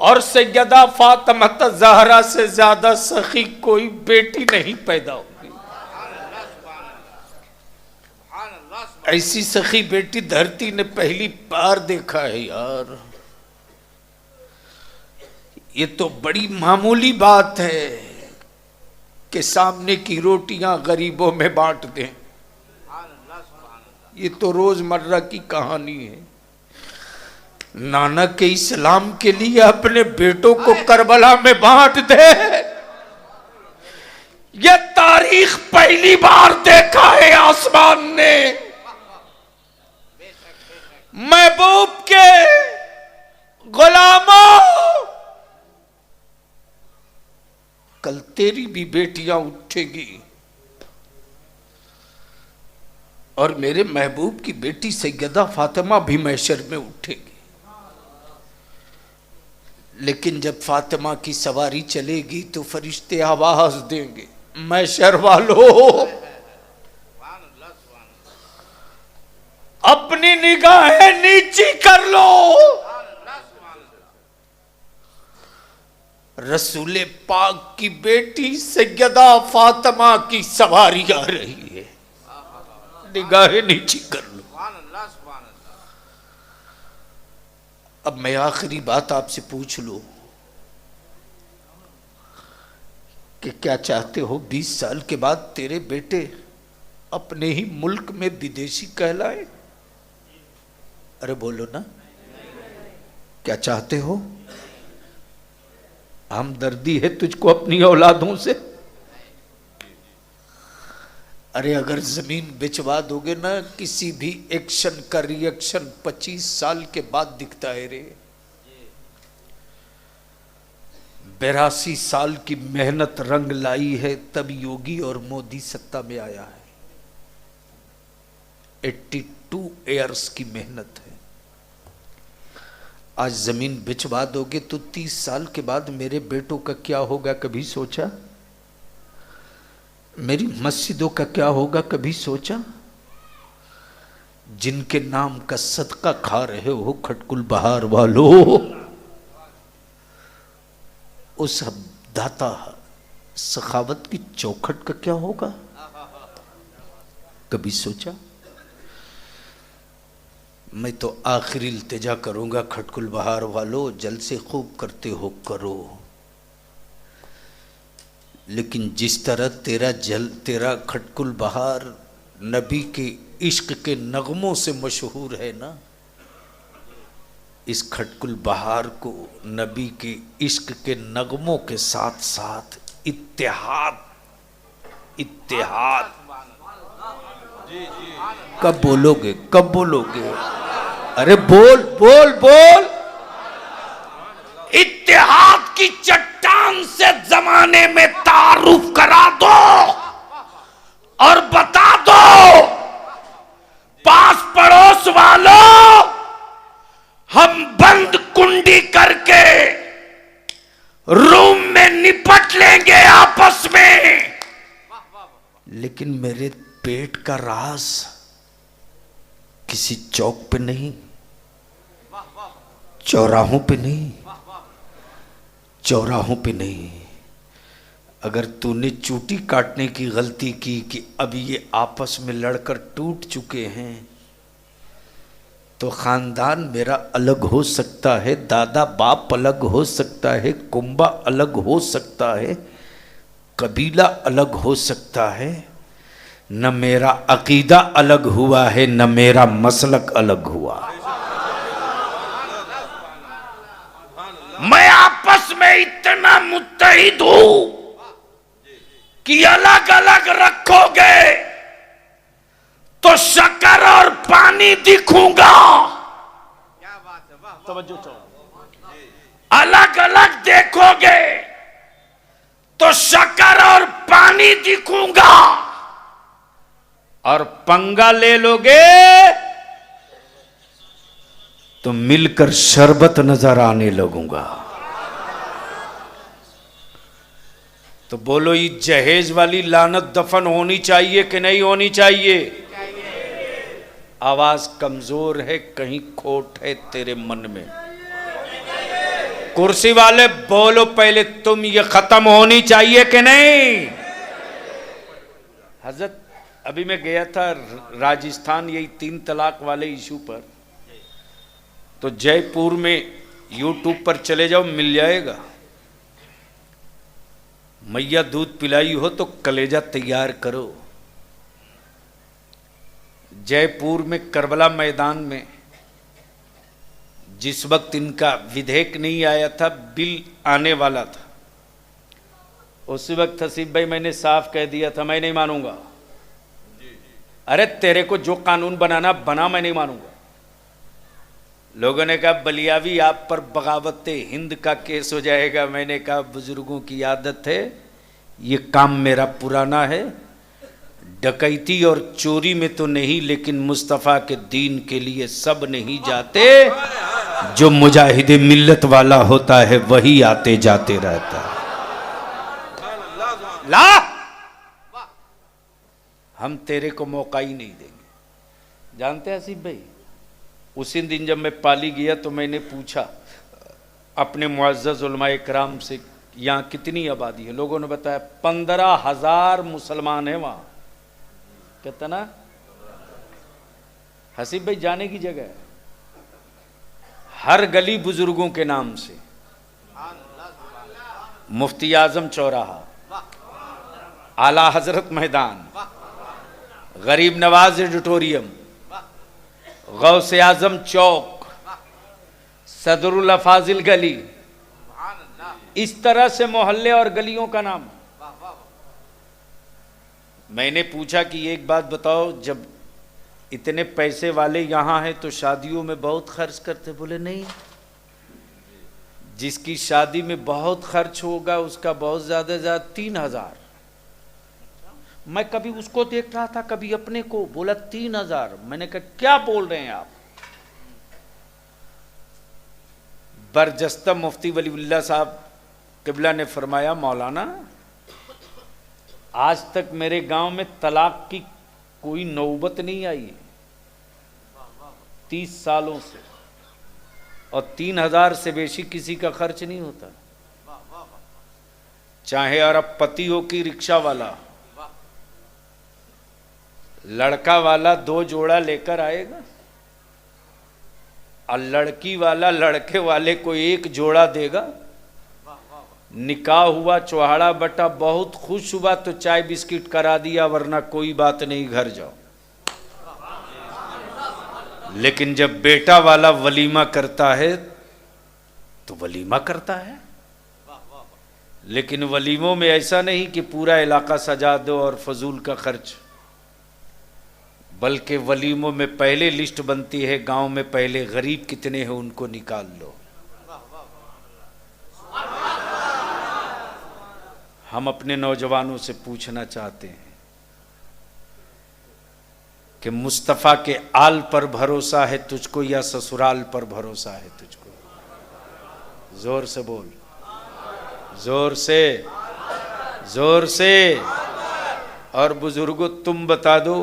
B: और सैयदा फातिमा ज़हरा से ज्यादा सखी कोई बेटी नहीं पैदा होगी। ऐसी सखी बेटी धरती ने पहली बार देखा है यार। ये तो बड़ी मामूली बात है कि सामने की रोटियां गरीबों में बांट दें, ये तो रोजमर्रा की कहानी है। नाना के इस्लाम के लिए अपने बेटों को करबला में बांट दे, ये तारीख पहली बार देखा है आसमान ने। महबूब के गुलामों, कल तेरी भी बेटियां उठेगी और मेरे महबूब की बेटी सैयदा फातिमा भी महशर में उठेगी। लेकिन जब फातिमा की सवारी चलेगी तो फरिश्ते आवाज देंगे, महशर वालों अपनी निगाहें नीची कर लो, रसूले पाक की बेटी सैयदा फातिमा की सवारी आ रही है, निगाहें नीची कर लो। अब मैं आखिरी बात आपसे पूछ लूं कि क्या चाहते हो 20 साल के बाद तेरे बेटे अपने ही मुल्क में विदेशी कहलाए? अरे बोलो ना, क्या चाहते हो? हमदर्दी है तुझको अपनी औलादों से? अरे अगर जमीन बेचवा दोगे ना, किसी भी एक्शन का रिएक्शन 25 साल के बाद दिखता है रे। 82 साल की मेहनत रंग लाई है, तब योगी और मोदी सत्ता में आया है। 82 ईयर्स की मेहनत है। आज जमीन बिचवा दोगे तो 30 साल के बाद मेरे बेटों का क्या होगा, कभी सोचा? मेरी मस्जिदों का क्या होगा, कभी सोचा? जिनके नाम का सदका खा रहे हो खटकुल बहार वालों, उस दाता सखावत की चौखट का क्या होगा, कभी सोचा? मैं तो आखिरी इल्तिजा करूंगा, खटकुल बहार वालों जल्द से खूब करते हो करो, लेकिन जिस तरह तेरा खटकुल बहार नबी के इश्क के नगमों से मशहूर है ना, इस खटकुल बहार को नबी के इश्क के नगमों के साथ साथ इत्तेहाद कब बोलोगे, कब बोलोगे? अरे बोल बोल बोल। इत्तेहाद की चट्टान से जमाने में तारुफ करा दो और बता दो पास पड़ोस वालों, हम बंद कुंडी करके रूम में निपट लेंगे आपस में, लेकिन मेरे पेट का राज किसी चौक पे नहीं, चौराहों पे नहीं, चौराहों पे नहीं। अगर तूने चूटी काटने की गलती की कि अब ये आपस में लड़कर टूट चुके हैं, तो खानदान मेरा अलग हो सकता है, दादा बाप अलग हो सकता है, कुंबा अलग हो सकता है, कबीला अलग हो सकता है, न मेरा अकीदा अलग हुआ है, न मेरा मसलक अलग हुआ। मैं आपस में इतना मुत्तहिद हूं कि अलग अलग रखोगे तो शक्कर और पानी दिखूंगा। क्या बात है, वाह, तवज्जो चाहो। अलग अलग देखोगे तो शक्कर और पानी दिखूंगा, और पंगा ले लोगे तो मिलकर शरबत नजर आने लगूंगा। तो बोलो, ये जहेज वाली लानत दफन होनी चाहिए कि नहीं होनी चाहिए? आवाज कमजोर है, कहीं खोट है तेरे मन में। कुर्सी वाले बोलो पहले, तुम ये खत्म होनी चाहिए कि नहीं? हजरत, अभी मैं गया था राजस्थान, यही 3 तलाक वाले इशू पर। तो जयपुर में यूट्यूब पर चले जाओ, मिल जाएगा। मैया दूध पिलाई हो तो कलेजा तैयार करो। जयपुर में करबला मैदान में जिस वक्त इनका विधेयक नहीं आया था, बिल आने वाला था, उस वक्त हसीब भाई मैंने साफ कह दिया था, मैं नहीं मानूंगा। अरे तेरे को जो कानून बनाना बना, मैं नहीं मानूंगा। लोगों ने कहा बलियावी आप पर बगावत हिंद का केस हो जाएगा। मैंने कहा बुजुर्गों की आदत है, ये काम मेरा पुराना है। डकैती और चोरी में तो नहीं, लेकिन मुस्तफ़ा के दीन के लिए सब नहीं जाते। जो मुजाहिद मिल्लत वाला होता है वही आते जाते रहता है। ला, हम तेरे को मौका ही नहीं देंगे। जानते हैं हसीब भाई, उसी दिन जब मैं पाली गया तो मैंने पूछा अपने मुअज़्ज़ज़ उलमाए किराम से, यहाँ कितनी आबादी है? लोगों ने बताया 15,000 मुसलमान हैं वहाँ। कितना? हसीब भाई जाने की जगह है, हर गली बुजुर्गों के नाम से। मुफ्ती आजम चौराहा, आला हजरत मैदान, गरीब नवाज ऑडिटोरियम, गौसे आजम चौक, सदरुल अफाजिल गली, इस तरह से मोहल्ले और गलियों का नाम। मैंने पूछा कि एक बात बताओ, जब इतने पैसे वाले यहाँ हैं तो शादियों में बहुत खर्च करते? बोले नहीं, जिसकी शादी में बहुत खर्च होगा उसका बहुत ज्यादा 3,000। मैं कभी उसको देख रहा था, कभी अपने को। बोला 3,000। मैंने कहा क्या बोल रहे हैं आप? बरजस्ता मुफ्ती वलीउल्लाह साहब किबला ने फरमाया, मौलाना आज तक मेरे गांव में तलाक की कोई नौबत नहीं आई है 30 सालों से, और 3,000 से बेशी किसी का खर्च नहीं होता। चाहे अरबपति हो कि रिक्शा वाला, लड़का वाला 2 जोड़ा लेकर आएगा और लड़की वाला लड़के वाले को 1 जोड़ा देगा। निकाह हुआ, चौहाड़ा बटा, बहुत खुश हुआ तो चाय बिस्किट करा दिया, वरना कोई बात नहीं, घर जाओ। लेकिन जब बेटा वाला वलीमा करता है तो वलीमा करता है। लेकिन वलीमों में ऐसा नहीं कि पूरा इलाका सजा दो और फजूल का खर्च, बल्कि वलीमों में पहले लिस्ट बनती है, गांव में पहले गरीब कितने हैं उनको निकाल लो। हम अपने नौजवानों से पूछना चाहते हैं, कि मुस्तफ़ा के आल पर भरोसा है तुझको या ससुराल पर भरोसा है तुझको? जोर से बोल, जोर से, जोर से। और बुजुर्गों तुम बता दो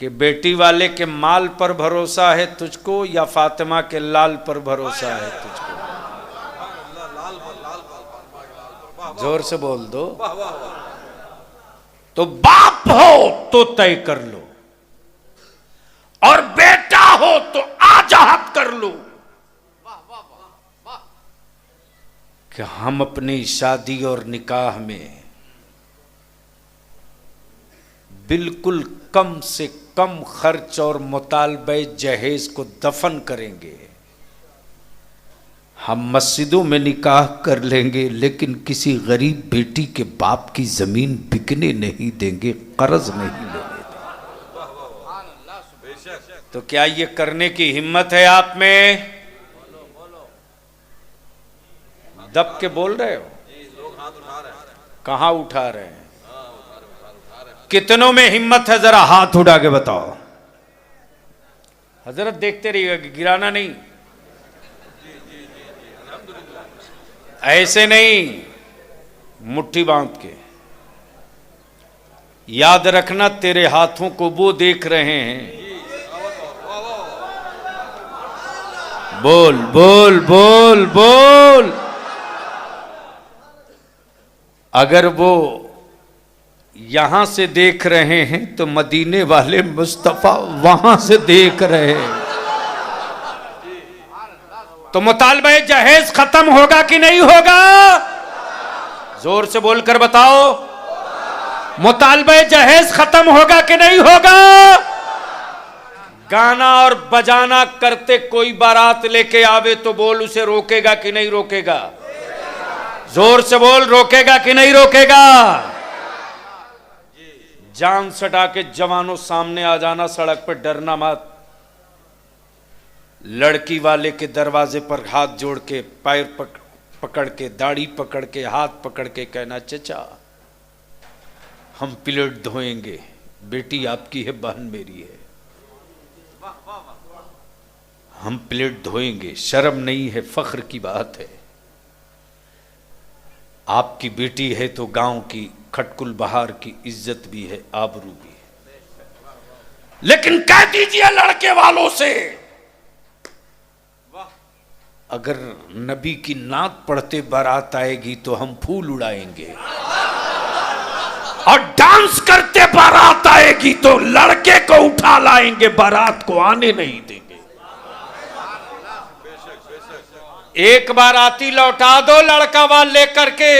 B: कि बेटी वाले के माल पर भरोसा है तुझको या फातिमा के लाल पर भरोसा है तुझको? जोर से बोल दो। तो बाप हो तो तय कर लो, और बेटा हो तो आजाद कर लो कि हम अपनी शादी और निकाह में बिल्कुल कम से कम खर्च और मुतालबे जहेज को दफन करेंगे। हम मस्जिदों में निकाह कर लेंगे, लेकिन किसी गरीब बेटी के बाप की जमीन बिकने नहीं देंगे, कर्ज नहीं लेने देंगे। तो क्या ये करने की हिम्मत है आप में? दब के बोल रहे हो? कहां उठा रहे हैं? कितनों में हिम्मत है? जरा हाथ उठा के बताओ। हजरत देखते रहिएगा, गिराना नहीं, ऐसे नहीं, मुट्ठी बांध के। याद रखना तेरे हाथों को वो देख रहे हैं। बोल बोल बोल बोल। अगर वो यहां से देख रहे हैं तो मदीने वाले मुस्तफा वहां से देख रहे हैं। तो मुतालबा जहेज खत्म होगा कि नहीं होगा? जोर से बोलकर बताओ। मुतालबा जहेज खत्म होगा कि नहीं होगा? गाना और बजाना करते कोई बारात लेके आवे तो बोल, उसे रोकेगा कि नहीं रोकेगा? जोर से बोल, रोकेगा कि नहीं रोकेगा? जान सटा के जवानों सामने आ जाना, सड़क पर डरना मत। लड़की वाले के दरवाजे पर हाथ जोड़ के, पैर पकड़ के, दाढ़ी पकड़ के, हाथ पकड़ के कहना, चचा हम प्लेट धोएंगे, बेटी आपकी है, बहन मेरी है, हम प्लेट धोएंगे, शर्म नहीं है, फख्र की बात है। आपकी बेटी है तो गांव की खटकुल बहार की इज्जत भी है, आबरू भी है। लेकिन कह दीजिए लड़के वालों से, अगर नबी की नात पढ़ते बारात आएगी तो हम फूल उड़ाएंगे, और डांस करते बारात आएगी तो लड़के को उठा लाएंगे, बारात को आने नहीं देंगे। एक बार आती लौटा दो लड़का वाल लेकर के,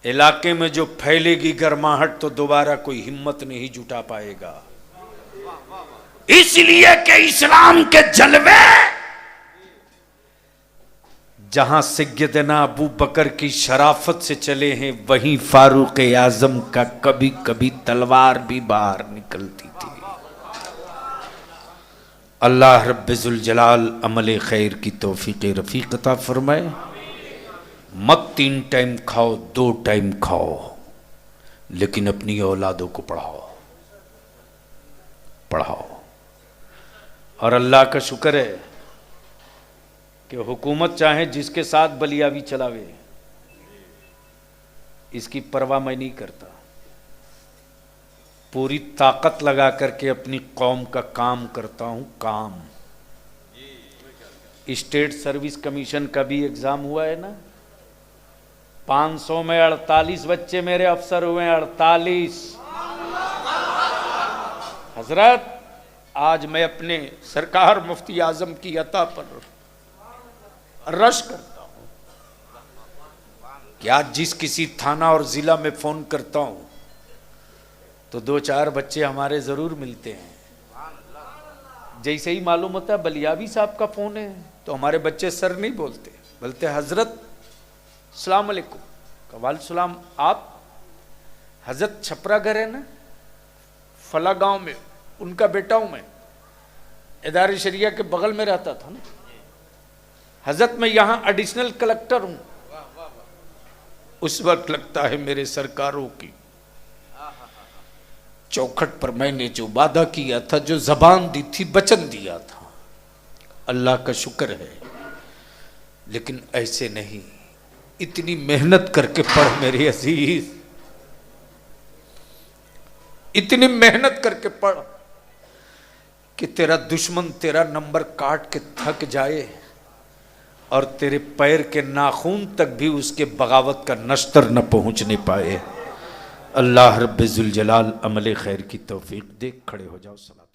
B: इलाके में जो फैलेगी गर्माहट तो दोबारा कोई हिम्मत नहीं जुटा पाएगा। इसलिए कि इस्लाम के जलवे जहां सैयदना अबू बकर की शराफत से चले हैं, वहीं फारूक आजम का कभी कभी तलवार भी बाहर निकलती थी। अल्लाह रब्बुल जलाल अमल खैर की तौफीक रफीक अता फरमाए। मत 3 टाइम खाओ, 2 टाइम खाओ, लेकिन अपनी औलादों को पढ़ाओ, पढ़ाओ। और अल्लाह का शुक्र है कि हुकूमत चाहे जिसके साथ बलियावी चलावे, इसकी परवाह मैं नहीं करता। पूरी ताकत लगा करके अपनी कौम का काम करता हूं, काम। स्टेट सर्विस कमीशन का भी एग्जाम हुआ है ना, 500 में 48 बच्चे मेरे अफसर हुए, 48। हजरत आज मैं अपने सरकार मुफ्ती आजम की अता पर रश करता हूं कि आज जिस किसी थाना और जिला में फोन करता हूं तो 2-4 बच्चे हमारे जरूर मिलते हैं। जैसे ही मालूम होता है बलियावी साहब का फोन है तो हमारे बच्चे सर नहीं बोलते, बोलते हजरत अस्सलाम वालेकुम। कवाल सलाम। आप हजरत छपरा घर है ना फला गांव में, उनका बेटा हूं मैं, इदारे शरिया के बगल में रहता था ना हजरत, मैं यहां एडिशनल कलेक्टर हूं। उस वक्त लगता है मेरे सरकारों की चौखट पर मैंने जो वादा किया था, जो जबान दी थी, वचन दिया था, अल्लाह का शुक्र है। लेकिन ऐसे नहीं, इतनी मेहनत करके पढ़ मेरे अजीज, इतनी मेहनत करके पढ़ कि तेरा दुश्मन तेरा नंबर काट के थक जाए और तेरे पैर के नाखून तक भी उसके बगावत का नश्तर न पहुंच नहीं पाए। अल्लाह रब्बुल जलाल अमल खैर की तौफीक दे। खड़े हो जाओ। सलात।